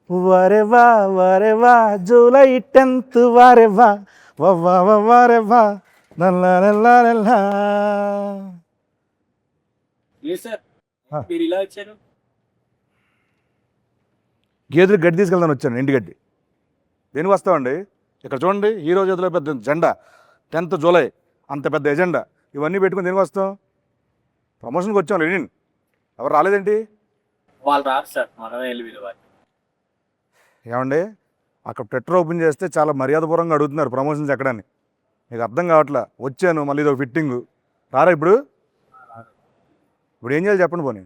వరే వా July 10th వారే వా వారే వా నల్లా. లేదు సార్, మీరు ఇలా వచ్చారు. గేదెలు గడ్డి తీసుకెళ్దాని వచ్చాను, ఇంటి గడ్డి. దేనికి వస్తామండి? ఇక్కడ చూడండి, హీరో చేతిలో పెద్ద జెండా, 10th జూలై అంత పెద్ద ఎజెండా, ఇవన్నీ పెట్టుకుని దేనికి వస్తాం? ప్రమోషన్కి వచ్చాం. లెనిన్ ఎవరు రాలేదేంటి? వాళ్ళు రారు సార్, మనమే వెళ్ళి పిలవాలి. ఏమండి, అక్కడ ట్విట్టర్ ఓపెన్ చేస్తే చాలా మర్యాదపూర్వంగా అడుగుతున్నారు ప్రమోషన్స్ ఎక్కడని. మీకు అర్థం కావట్లా. వచ్చాను, మళ్ళీ ఇదో ఫిట్టింగ్. రారా ఇప్పుడు? ఇప్పుడు ఏం చేయాలి చెప్పండి పోనీ.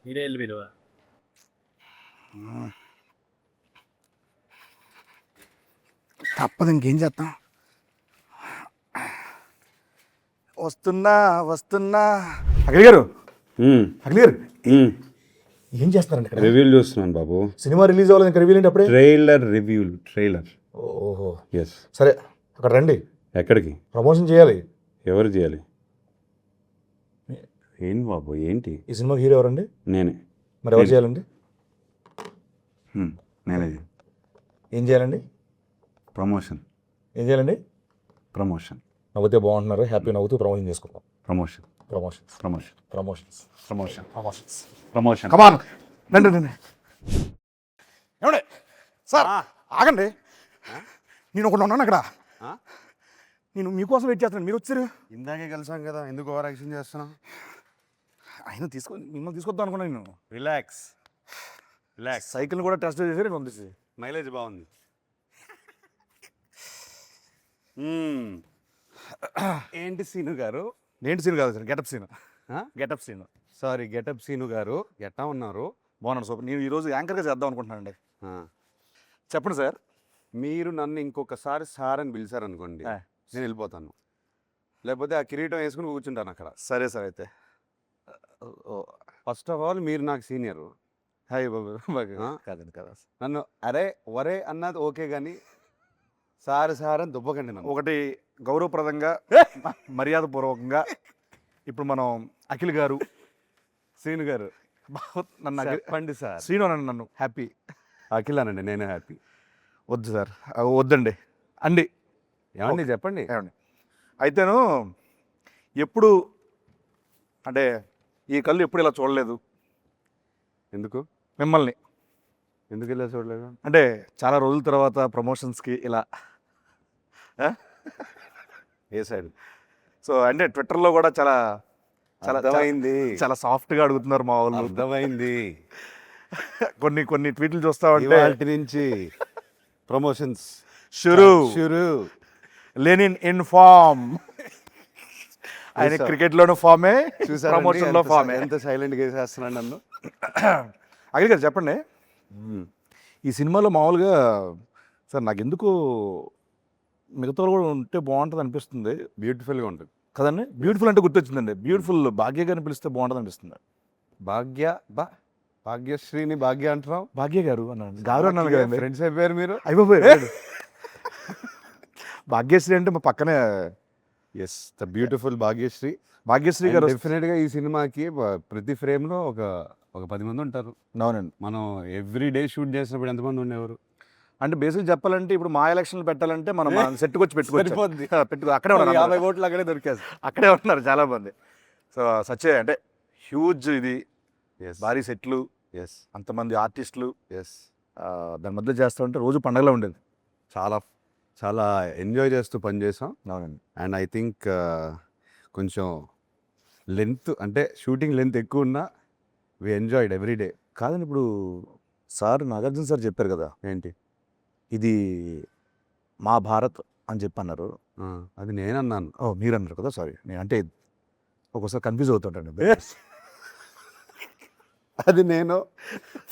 మీరే వెళ్ళి పిలవ. తప్పదు, ఇంకేం చేస్తాం. వస్తున్నా. అఖిల్ గారు, ఏం చేస్తున్నారండి ఇక్కడ? రివ్యూలు చూస్తున్నాను బాబు. సినిమా రిలీజ్ అవ్వాలి, ఇంకా రివ్యూ ఏంటి అప్పుడే? ట్రైలర్. ఓహో, ఎస్. సరే అక్కడ రండి. ఎక్కడికి? ప్రమోషన్ చేయాలి. ఎవరు చేయాలి? ఏంటి బాబు, ఏంటి? ఈ సినిమాకి హీరో ఎవరండి? నేనే. మరి ఎవరు చేయాలండి? నేనే. ఏం చేయాలండి? ప్రమోషన్. ఏం చేయాలండి? ప్రమోషన్. నవ్వుతే బాగుంటున్నారు, హ్యాపీ నవ్వుతూ ప్రమోషన్ చేసుకుందాం. ప్రమోషన్. కమాన్ రండి. ఏమండి సార్, ఆగండి. నేను ఒకటి ఉన్నాను అక్కడ. నేను మీకోసం వెయిట్ చేస్తాను, మీరు వచ్చారు. ఇందాకే కలిసాం కదా, ఎందుకు ఓవర్ యాక్షన్ చేస్తున్నావు? ఆయన మిమ్మల్ని తీసుకొద్దాం అనుకున్నాను నేను. రిలాక్స్. సైకిల్ కూడా టెస్ట్ చేసి పంపిస్తే మైలేజ్ బాగుంది. ఏంటి సీను గారు? ఏంటి సీన్ కాదు sir, getup scene. Sorry, getup Seenu గారు. ఎట్టా ఉన్నారు? బాగున్నాను సూపర్. నేను ఈరోజు యాంకర్గా చేద్దాం అనుకుంటున్నానండి. చెప్పండి సార్. మీరు నన్ను ఇంకొకసారి సార్ అని పిలిచారనుకోండి, నేను వెళ్ళిపోతాను. లేకపోతే ఆ కిరీటం వేసుకుని కూర్చుంటాను అక్కడ. సరే సార్. అయితే ఫస్ట్ ఆఫ్ ఆల్ మీరు నాకు సీనియర్. హాయ్ బాబు. కాదండి కదా, నన్ను అరే వరే అన్నది ఓకే, కానీ సార్ అని దుబ్బకండి నన్ను. ఒకటి గౌరవప్రదంగా మర్యాదపూర్వకంగా ఇప్పుడు మనం అఖిల్ గారు, శ్రీను గారు నన్ను చెప్పండి సార్. శ్రీను అనండి, నన్ను హ్యాపీ. అఖిల్ అనండి, నేను హ్యాపీ. వద్దు సార్, వద్దండి అండి. ఏమండి చెప్పండి. ఏమండి అయితేను ఎప్పుడు అంటే ఈ కళ్ళు ఎప్పుడు ఇలా చూడలేదు. ఎందుకు మిమ్మల్ని ఎందుకు ఇలా చూడలేదు అంటే చాలా రోజుల తర్వాత ప్రమోషన్స్కి ఇలా ఏ సైడ్. సో అంటే ట్విట్టర్లో కూడా చాలా అర్థమైంది, చాలా సాఫ్ట్గా అడుగుతున్నారు మా వాళ్ళు. అర్థమైంది. కొన్ని ట్వీట్లు చూస్తా ఉంటే వాటి నుంచి ప్రమోషన్స్ షురు లెనిన్ ఇన్ ఫామ్. ఆయన క్రికెట్లోనూ ఫామే, ప్రమోషన్లో ఫామే. ఎంత సైలెంట్గా వేసేస్తున్నాడు నన్ను. అఖిల్ గారు చెప్పండి, ఈ సినిమాలో మామూలుగా సార్ నాకు ఎందుకు మిగతా కూడా ఉంటే బాగుంటుంది అనిపిస్తుంది. బ్యూటిఫుల్గా ఉంటుంది కదండి. బ్యూటిఫుల్ అంటే గుర్తొచ్చిందండి, బ్యూటిఫుల్ భాగ్య గారిని పిలిస్తే బాగుంటుంది అనిపిస్తుంది. భాగ్యశ్రీని భాగ్య అంటున్నావు? భాగ్య గారు అన్నాను, గారు అన్నాను కదా. ఫ్రెండ్స్ అయిపోయారు మీరు. అయిపోయారు. భాగ్యశ్రీ అంటే మా పక్కనే. ఎస్, ద బ్యూటిఫుల్ భాగ్యశ్రీ గారు. డెఫినెట్గా ఈ సినిమాకి ప్రతి ఫ్రేమ్లో ఒక 10 మంది ఉంటారు. అవునండి. మనం ఎవ్రీ డే షూట్ చేసినప్పుడు ఎంతమంది ఉండేవారు? అంటే బేసిక్ చెప్పాలంటే ఇప్పుడు మా ఎలక్షన్లు పెట్టాలంటే మనం సెట్కి వచ్చి పెట్టుకోవచ్చు. అక్కడే ఉన్నారు, 50 ఓట్లు అక్కడే దొరికేది. అక్కడే ఉన్నారు చాలా మంది. సో సచ్చే అంటే హ్యూజ్ ఇది, భారీ సెట్లు, అంతమంది ఆర్టిస్టులు, దాని మధ్య చేస్తూ ఉంటే రోజు పండగలా ఉండేది. చాలా ఎంజాయ్ చేస్తూ పనిచేసాం. అవునండి. అండ్ ఐ థింక్ కొంచెం లెంత్ అంటే షూటింగ్ లెంత్ ఎక్కువ ఉన్నా వి ఎంజాయ్డ్ ఎవ్రీ డే. కాదండి, ఇప్పుడు సార్ నాగార్జున సార్ చెప్పారు కదా, ఏంటి ఇది మా భారత్ అని చెప్పి అన్నారు. అది నేనన్నాను. మీరు అన్నారు కదా, సారీ. నేను అంటే ఒక్కోసారి కన్ఫ్యూజ్ అవుతుంటాను. అది నేను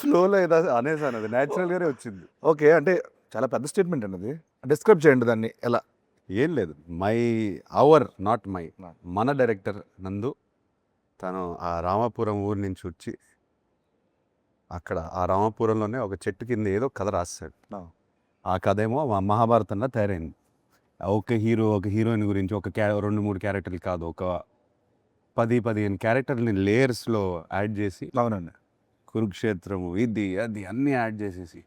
ఫ్లోలో ఏదో అనేసాను, అది న్యాచురల్గానే వచ్చింది. ఓకే, అంటే చాలా పెద్ద స్టేట్మెంట్ అండి అది. డిస్క్రైబ్ చేయండి దాన్ని ఎలా. ఏం లేదు, మన డైరెక్టర్ నందు తను ఆ రామాపురం ఊరి నుంచి వచ్చి అక్కడ ఆ రామాపురంలోనే ఒక చెట్టు కింద ఏదో కథ రాస్తాడు. ఆ కథ ఏమో మహాభారతంలో తయారైంది. ఒక హీరోయిన్ గురించి 2-3 క్యారెక్టర్లు కాదు, ఒక 10-15 క్యారెక్టర్ని లేయర్స్లో యాడ్ చేసి. అవునండి. కురుక్షేత్రము, ఇది అది అన్నీ యాడ్ చేసేసి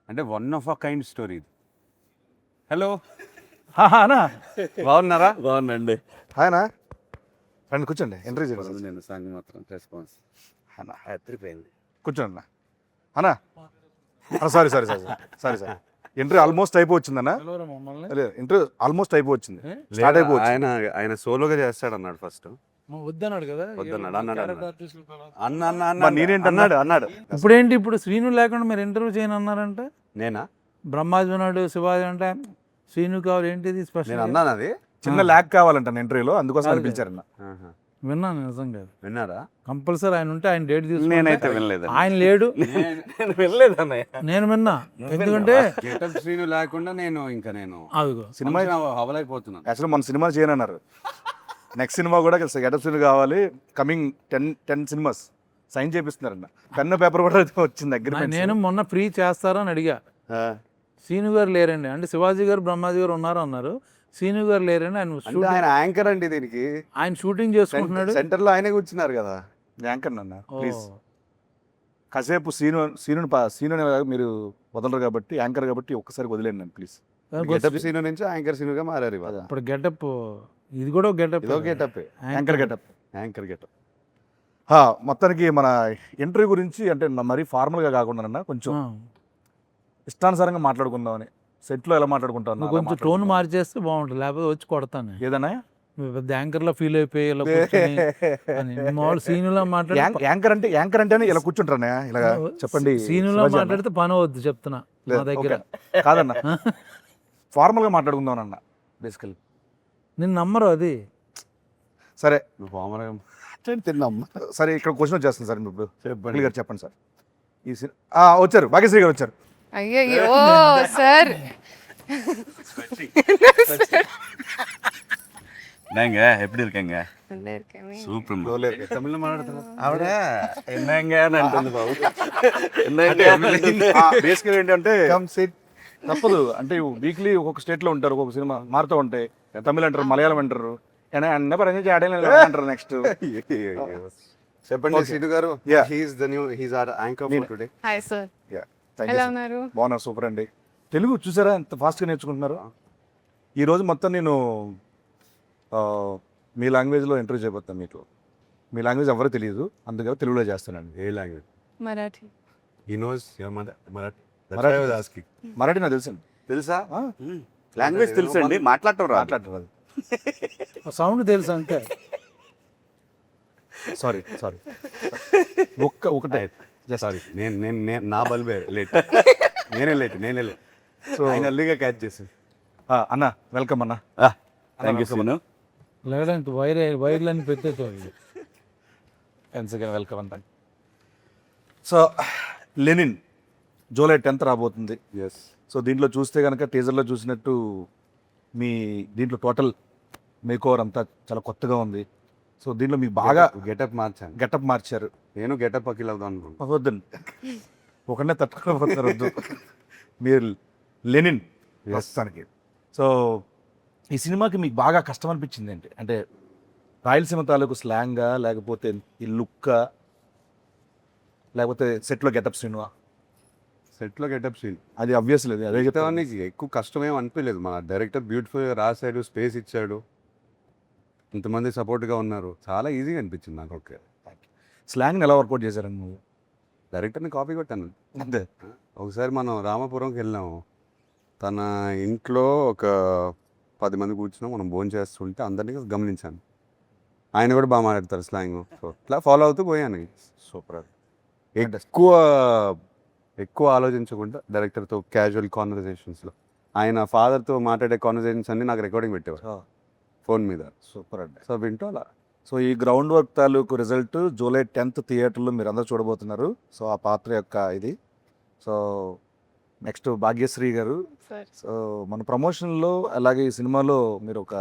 అంటే one of a kind story ఇది. హలో, అనా బాగున్నారా? బాగుందండి. హాయనా రండి కూర్చోండి ఎంట్రీ చేయండి నేను సాంగ్ మాత్రం రెస్పాన్స్ అన్నా ఎత్తిపోయింది. కూర్చోండి అన్నా sorry sorry sorry sorry sir entry almost అయిపోవచ్చిందన్నా లేదు ఎంట్రీ ఆల్మోస్ట్ అయిపోవచ్చింది స్టార్ట్ అయిపోవచ్చు ఆయన ఆయన సోలోగా చేస్తాడు అన్నాడు ఫస్ట్. వద్దన్నాడు కదా వద్దన్నాడు, అన్నాడు, క్యారెక్టర్ అన్నాడు. ఆర్టిస్టులు కదా. అన్న అన్న అన్న మరి నేనేంటి అన్నాడు అన్నాడు. ఇప్పుడు ఏంటి, ఇప్పుడు శ్రీను లేకుండా మీరు ఇంటర్వ్యూ చేయను అన్నారంటే నేనా? బ్రహ్మాజీ ఉన్నాడు, శివాజీ అంటే శ్రీను కావాలి, ఏంటిది నేను స్పెషల్? అన్నాను అది. చిన్న ల్యాక్ కావాలంట ఇంటర్వ్యూలో అందుకోసం అదే. అనిపించారన్న ఆహా. విన్నాను నిజంగా. విన్నారా? కంపల్సరీ ఆయన ఉంటే ఆయన డేట్ నేనైతే తీసుకుంటే వినలేదు. ఆయన లేడు, నేను వినలేదు అన్నయ్య. నేను విన్నా. ఎందుకంటే గెటప్ శ్రీను లేకుండా నేను అదిగో సినిమా అవలేకపోతున్నాను. యాక్చువల్లీ మన సినిమా చేయనన్నారు నెక్స్ట్ సినిమా కూడా గెటప్ సీన్ కావాలి కమింగ్ 10 సినిమాస్ సైన్ చేపిస్తున్నారన్న పెన్ను పేపర్ కూడా వచ్చింది అగ్రిమెంట్ నేను మొన్న ఫ్రీ చేస్తారని అడిగా. శ్రీను గారు లేరండి అంటే శివాజీ గారు బ్రహ్మాజీ గారు ఉన్నారు అన్నారు. శ్రీను గారు లేరండి, ఆయన అంటే షూటింగ్ ఆయన యాంకర్ అండి దీనికి. ఆయన షూటింగ్ చేసుకుంటున్నాడు. సెంటర్ లో ఆయనే కూర్చున్నారు కదా. యాంకర్ అన్న ఓ. ప్లీజ్ కాసేపు సీను మీరు వదలరు కాబట్టి యాంకర్ కాబట్టి ఒక్కసారి వదిలేండి నన్ను ప్లీజ్ గెటప్ సీను నుంచి యాంకర్ సీనుగా మారారు ఇవాళ. ఇప్పుడు గెటప్ ఇది కూడా గెటప్. ఇదో getup, anchor getup anchor getup. మొత్తానికి మన ఇంటర్వ్యూ గురించి అంటే మరీ ఫార్మల్గా కాకుండా కొంచెం ఇష్టానుసారంగా మాట్లాడుకుందామని సెట్లో ఎలా మాట్లాడుకుంటాను నువ్వు కొంచెం టోన్ మార్చేస్తే బాగుంటుంది, లేకపోతే వచ్చి కొడతాను. ఏదన్నా నువ్వు పెద్ద యాంకర్ లో ఫీల్ అయిపోయి ఇలా కూర్చొని అని. మామూలు సీనులా మాట్లాడి యాంకర్ అంటేనే ఇలా కూర్చుంటారా ఇలా చెప్పండి సీనులా శివాజీ అన్న. మాట్లాడితే పని అవద్దు చెప్తున్నా లేదు, మా దగ్గర. ఓకే. కాదన్న ఫార్మల్గా మాట్లాడుకుందాం అన్న బేసికల్ నిన్ను నమ్మరు అది. సరే నువ్వు పామరం తిన్నాం. సరే ఇక్కడ క్వశ్చన్ వచ్చేస్తుంది సార్ మీకు చెప్పండి. గారు చెప్పండి సార్ ఈ వచ్చారు భాగ్యశ్రీ గారు వచ్చారు ஐயோ சார் என்னங்க எப்படி இருக்கீங்க? நல்லா இருக்கேன். சூப்பர். తమిళ మాట్లాడుతున్నా. ఆవిడ என்னங்க అని అంటుంది బాబు. என்னங்க బేసికల్ ఏంటంటే తప్పదు అంటే వీక్లీ ఒక్కొక్క స్టేట్ లో ఉంటారు, ఒక్కొక్క సినిమా మారుతూ ఉంటాయి. తమిళ అంటారు, మలయాళం అంటారు, అన్న పరంగా చేయడం అంటారు. నెక్స్ట్ చెప్పండి సీను గారు. Yeah. He's our anchor for today. Hi sir, ఎలా ఉన్నారు? బాగున్నారు, సూపర్ అండి. తెలుగు చూసారా ఎంత ఫాస్ట్గా నేర్చుకుంటున్నారు. ఈరోజు మొత్తం నేను మీ లాంగ్వేజ్లో ఇంటర్వ్యూ చేయబోతాను. మీకు మీ లాంగ్వేజ్ ఎవరో తెలియదు, అందుకే తెలుగులో చేస్తానండి. ఏ language? Marathi. He knows your mother Marathi. Marathi నాకు తెలుసండి. తెలుసా? లాంగ్వేజ్ తెలుసండి, మాట్లాడటం రాదు. మాట్లాడరు సౌండ్ తెలుసు అంతే. సారీ ఒకటే సారీ, నేను నా బల్బే లేట్. నేనే లేట్. సో ఆయన అల్లిగా క్యాచ్ చేసి. అన్న వెల్కమ్ అన్న. Thank you Seenu. లేదంటే వైర్లని పెట్టేది. వెల్కమ్ అంత. సో లెనిన్ జూలై 10th రాబోతుంది. ఎస్. సో దీంట్లో చూస్తే కనుక టీజర్లో చూసినట్టు మీ దీంట్లో టోటల్ మేకోవర్ అంతా చాలా కొత్తగా ఉంది. సో దీంట్లో మీకు బాగా గెటప్ మార్చాను. గెటప్ మార్చారు. నేను గెటప్ అఖిల్ అవుదాం అనుకుంటున్నాను. వద్దండి ఒకనే తట్టుకోలేకపోతారు, వద్దు. మీరు లెనిన్ ప్రస్తుతానికి. సో ఈ సినిమాకి మీకు బాగా కష్టం అనిపించింది ఏంటి అంటే రాయలసీమ తాలూకు స్లాంగా, లేకపోతే ఈ లుక్కా, లేకపోతే సెట్లో గెటప్ సినిమా? సెట్లో గెటప్ సీన్ అది అబ్వియస్ లేదు, అదే చెప్తాను. చెప్తానికి ఎక్కువ కష్టమేం అనిపించలేదు. మన డైరెక్టర్ బ్యూటిఫుల్గా రాశాడు, స్పేస్ ఇచ్చాడు, ఇంతమంది సపోర్ట్గా ఉన్నారు. చాలా ఈజీగా అనిపించింది నాకు. ఓకే, స్లాంగ్ని ఎలా వర్కౌట్ చేశారండి నువ్వు? డైరెక్టర్ని కాపీ కొట్టాను అంతే. ఒకసారి మనం రామాపురంకి వెళ్ళాము. తన ఇంట్లో ఒక 10 మంది కూర్చున్నాం, మనం భోజనం చేస్తుంటే అందరినీ గమనించాను. ఆయన కూడా బాగా మాట్లాడతారు స్లాంగ్. సో ఇట్లా ఫాలో అవుతూ పోయాను. సూపర్. ఎక్కువ ఆలోచించకుండా డైరెక్టర్తో క్యాజువల్ కాన్వర్జేషన్స్లో ఆయన ఫాదర్తో మాట్లాడే కాన్వర్జేషన్స్ అన్ని నాకు రికార్డింగ్ పెట్టేవారు ఫోన్ మీద. సూపర్ అండి. సో వింటూ అలా. సో ఈ గ్రౌండ్ వర్క్ తాలూకు రిజల్ట్ జూలై 10th థియేటర్లో మీరు అందరూ చూడబోతున్నారు. సో ఆ పాత్ర యొక్క ఇది. సో నెక్స్ట్ భాగ్యశ్రీ గారు. సార్ సో మన ప్రమోషన్లో అలాగే ఈ సినిమాలో మీరు ఒక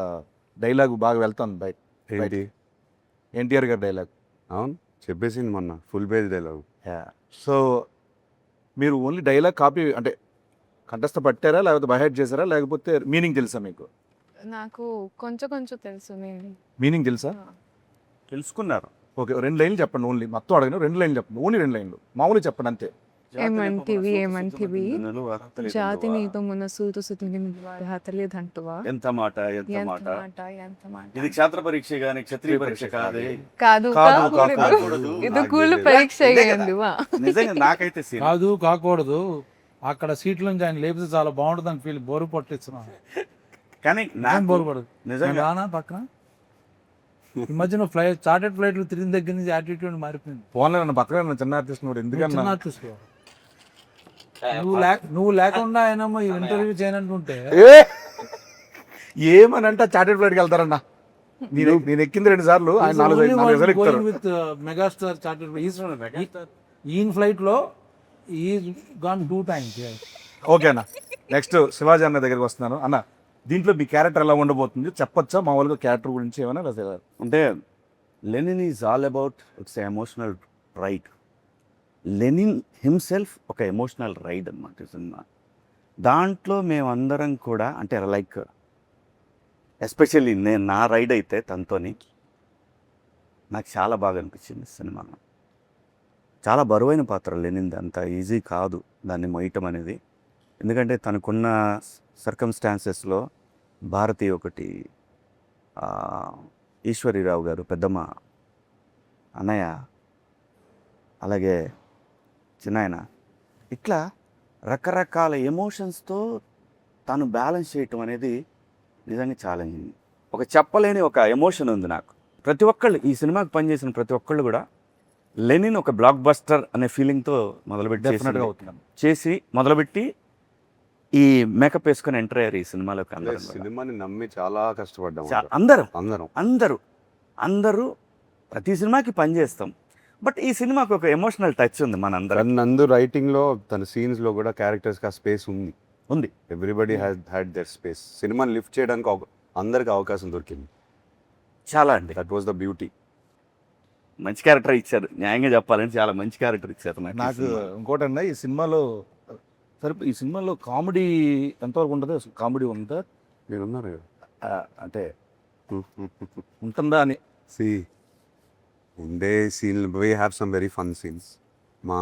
డైలాగ్ బాగా వెళ్తాను బయట. ఏంటి? ఎన్టీఆర్ గారి డైలాగ్. అవును, చెప్పేసింది మొన్న ఫుల్ పేజ్ డైలాగ్. సో మీరు ఓన్లీ డైలాగ్ కాపీ అంటే కంఠస్థ పట్టారా, లేకపోతే బైహెడ్ చేశారా, లేకపోతే మీనింగ్ తెలుసా మీకు? నాకు కొంచెం తెలుసు. మీనింగ్ తెలుసా? తెలుసుకున్నారు. ఓకే, 2 లైన్లు చెప్పండి ఓన్లీ. మొత్తం అడగను, 2 లైన్లు చెప్పండి. ఓన్లీ 2 లైన్లు మామూలుగా చెప్పండి అంతే. ఏమంటివి జాతి నీతో మన సూతు సుతిని హతలేదంటువా ఎంత మాట ఎంత మాట ఎంత మాట ఇది క్షేత్ర పరీక్ష గాని క్షత్రియ పరీక్ష కాదే కాదు కాకూడదు. ఇది కూలు పరీక్ష అయ్యండివా నిజంగా నాకైతే సీన్ కాదు కాకూడదు అక్కడ సీట్ల నుంచి ఆయన లేపితే చాలా బాగుంటుంది అని ఫీల్ బోరు పట్టిస్తున్నాను. కానీ ఏం నాకు బోరు పడదు. నిజంగా నేను రానా పక్కన ఈ మధ్యన చార్టెడ్ ఫ్లైట్లు తిరిగిన దగ్గర నుంచి యాటిట్యూడ్ మారిపోయింది. ఫోన్లో నన్ను పక్కన చిన్న ఆర్టిస్ట్ కూడా ఎందుకన్నా చిన్న artist లు. నువ్వు లేకుండా ఆయన ఇంటర్వ్యూ చేయనంటుంటే ఏమనంటే చార్టెడ్ ఫ్లైట్కి వెళ్తారన్నా. నేను ఎక్కింది 2 సార్లు, ఆయన 4 సార్లు ఎక్కుతారు. విత్ మెగాస్టార్ చార్టెడ్ ఈయన ఫ్లైట్ లో ఈ గాన్ 2 times. ఓకే అన్న, నెక్స్ట్ శివాజీ అన్న దగ్గరికి వస్తున్నాను. అన్న, దీంట్లో మీ క్యారెక్టర్ ఎలా ఉండబోతుంది చెప్పొచ్చా? మామూలుగా క్యారెక్టర్ గురించి ఏమైనా రాసేవారు? అంటే Lenin is all about its emotional ride. Lenin himself ఒక ఎమోషనల్ రైడ్ అనమాట సినిమా. దాంట్లో మేమందరం కూడా అంటే లైక్ ఎస్పెషల్లీ నా రైడ్ అయితే తనతోని నాకు చాలా బాగా అనిపించింది సినిమా. చాలా బరువైన పాత్ర లెనిన్ది, అంత ఈజీ కాదు దాన్ని మోయటం అనేది. ఎందుకంటే తనకున్న సర్కమ్స్టాన్సెస్లో భారతి ఒకటి, ఈశ్వరీరావు గారు పెద్దమ్మ, అన్నయ్య, అలాగే చిన్నాయన, ఇట్లా రకరకాల ఎమోషన్స్తో తను బ్యాలెన్స్ చేయటం అనేది నిజంగా ఛాలెంజింగ్. ఒక చెప్పలేని ఒక ఎమోషన్ ఉంది నాకు. ప్రతి ఒక్కళ్ళు ఈ సినిమాకి పనిచేసిన ప్రతి ఒక్కళ్ళు కూడా లెనిన్ ఒక బ్లాక్ బస్టర్ అనే ఫీలింగ్తో డెఫినెట్గా అవుతున్నాం చేసి మొదలుపెట్టి ఈ మేకప్ వేసుకొని ఎంటర్ అయ్యారు ఈ సినిమాలోకి. అందరూ సినిమాని నమ్మి చాలా కష్టపడ్డాం అందరూ అందరం. అందరూ అందరూ ప్రతి సినిమాకి పనిచేస్తాం, బట్ ఈ సినిమాకి ఒక ఎమోషనల్ టచ్ ఉంది మనందరం. నందు రైటింగ్ లో తన సీన్స్ లో కూడా క్యారెక్టర్స్ కి ఆ స్పేస్ ఉంది. Everybody had there space. సినిమాని లిఫ్ట్ చేయడానికి అందరికి అవకాశం దొరికింది. చాలా అండి, దట్ వాస్ ద బ్యూటీ. మంచి క్యారెక్టర్ ఇచ్చారు. న్యాయంగా చెప్పాలంటే చాలా మంచి క్యారెక్టర్ ఇచ్చారు నాకు. ఇంకోటన్నా, ఈ సినిమాలో సరే ఈ సినిమాలో కామెడీ ఎంతవరకు ఉంటుంది? అసలు కామెడీ ఉందా? మీరున్నారు అంటే ఉంటుందా అని. ఉండే scene we have some very fun scenes. మా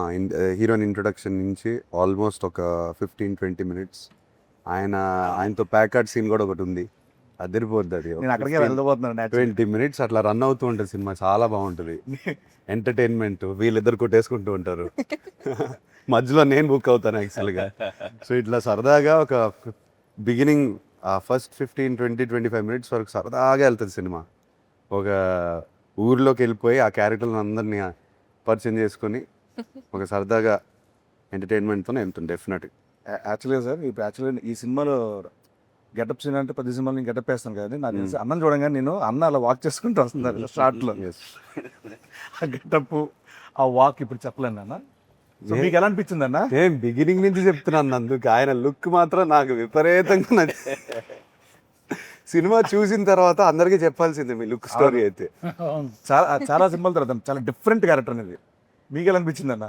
హీరోయిన్ ఇంట్రొడక్షన్ నుంచి ఆల్మోస్ట్ ఒక 15-20 minutes ఆయనతో ప్యాకర్డ్ సీన్ కూడా ఒకటి ఉంది. అదిరిపోద్ది అది. నేను అక్కడికే వెళ్ళబోతున్నాను. 20 minutes అట్లా రన్ అవుతూ ఉంటుంది సినిమా. చాలా బాగుంటుంది. ఎంటర్టైన్మెంట్. వీళ్ళిద్దరు కొట్టేసుకుంటూ ఉంటారు. మధ్యలో నేను బుక్ అవుతాను యాక్చువల్గా. సో ఇట్లా సరదాగా ఒక బిగినింగ్ ఫస్ట్ 15-20-25 minutes వరకు సరదాగా వెళ్తుంది సినిమా. ఒక ఊర్లోకి వెళ్ళిపోయి ఆ క్యారెక్టర్లను అందరినీ పరిచయం చేసుకొని ఒక సరదాగా ఎంటర్టైన్మెంట్తో వెళ్తుంది డెఫినెట్గా. యాక్చువల్గా సార్, ఇప్పుడు యాక్చువల్గా ఈ సినిమాలో గెటప్ సీన్ అంటే 10 సినిమాలు నేను గెటప్ వేస్తాను కదా. నాకు తెలిసి అన్నం చూడంగానే నేను అన్న అలా వాక్ చేసుకుంటూ వస్తున్నారు షార్ట్లో. ఆ గెటప్, ఆ వాక్ ఇప్పుడు చెప్పలేను అన్న. సో మీకు ఎలా అనిపించింది అన్న? నేను బిగినింగ్ నుంచి చెప్తున్నాను అందుకు. ఆయన లుక్ మాత్రం నాకు విపరీతంగా నచ్చింది. సినిమా చూసిన తర్వాత అందరికీ చెప్పాల్సిందే మీ లుక్ స్టోరీ అయితే. చాలా సినిమాల తర్వాత చాలా డిఫరెంట్ క్యారెక్టర్ అనేది. మీకు ఎలా అనిపించింది అన్న?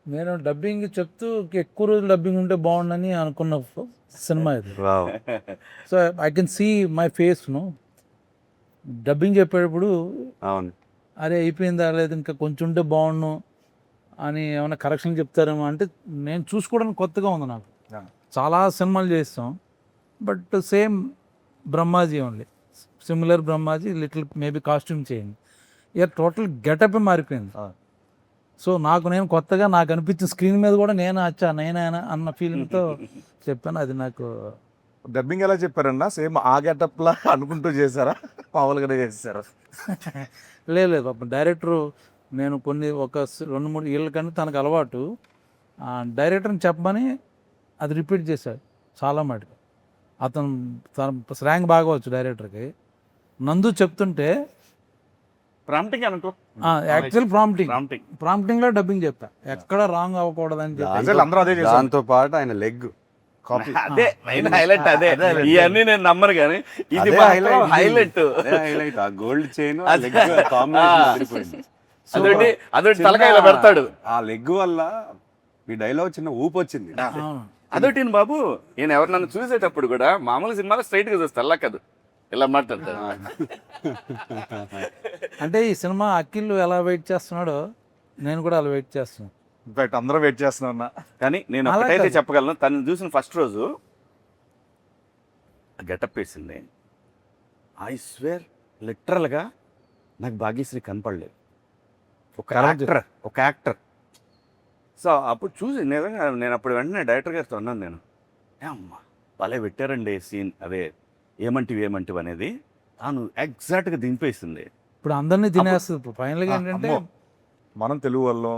నేను డబ్బింగ్ చెప్తూ ఎక్కువ రోజులు డబ్బింగ్ ఉంటే బాగుండని అనుకున్న సినిమా ఇది. So I can see my face. Dubbing చెప్పేటప్పుడు అవును, అరే అయిపోయిందా లేదు ఇంకా కొంచెం ఉంటే బాగుండు అని ఏమైనా కరెక్షన్ చెప్తారేమో అంటే నేను చూసుకోవడానికి కొత్తగా ఉంది నాకు. చాలా సినిమాలు చేస్తాం, but same Brahmaji only, similar Brahmaji, little maybe costume change. ఇక టోటల్ గెటప్ మారిపోయింది. సో నేను కొత్తగా నాకు అనిపించిన స్క్రీన్ మీద కూడా నేనే అన్న ఫీలింగ్తో చెప్పాను. అది నాకు. డబ్బింగ్ ఎలా చెప్పారన్నా? సేమ్ ఆ గెటప్లా అనుకుంటూ చేశారా, మామూలుగానే చేశారా? లేదు పాపం డైరెక్టరు, నేను ఒక 2-3 ఏళ్ళ కానీ తనకు అలవాటు డైరెక్టర్ని చెప్పమని అది రిపీట్ చేశాడు చాలా మటుకు. తన స్లాంగ్ బాగా వచ్చు డైరెక్టర్కి. నందు చెప్తుంటే ప్రాంప్టింగ్ అనుకో, యాక్చువల్ ప్రాంప్టింగ్లో డబ్బింగ్ చెప్పా, ఎక్కడ రాంగ్ అవ్వకూడదని చెప్పి. అందరూ అదే చేశారు. దాంతో పాటు ఆయన లెగ్ కాపీ. అదే మెయిన్ హైలైట్. అదే ఇవన్నీ నేను నమ్మరు కానీ ఇది హైలైట్. ఆ గోల్డ్ చైన్ అదొకటి తలకాయలో పెడతాడు. ఆ లెగ్ వల్ల ఈ డైలాగ్ చిన్న ఊపు వచ్చింది. అదొకటి బాబు. నేను ఎవరు నన్ను చూసేటప్పుడు కూడా మామూలు సినిమాలో స్ట్రైట్ గా చూస్తాను, అలా కాదు ఇలా మాట్లాడతాడు. అంటే ఈ సినిమా అఖిల్ ఎలా వెయిట్ చేస్తున్నాడో నేను కూడా అలా వెయిట్ చేస్తున్నాను. ఇన్ఫాక్ట్ అందరం వెయిట్ చేస్తున్నాం అన్న. కానీ నేను అలా ఒకటైతే కాదు. చెప్పగలను, తను చూసిన ఫస్ట్ రోజు గెటప్ వేసింది. ఐ స్వేర్ లిటరల్గా నాకు భాగ్యశ్రీ కనపడలేదు. ఒక యాక్టర్. సో అప్పుడు చూసి నిజంగా నేను అప్పుడు వెంటనే డైరెక్టర్ గారితో అన్నాను, నేను అమ్మా భలే పెట్టారండి సీన్, అదే ఏమంటివి అనేది తాను ఎగ్జాక్ట్గా దింపేసింది. ఇప్పుడు అందరినీ తినేస్తుంది. ఇప్పుడు ఫైనల్గా ఏంటంటే అమ్మో. మనం తెలుగు వాళ్ళం,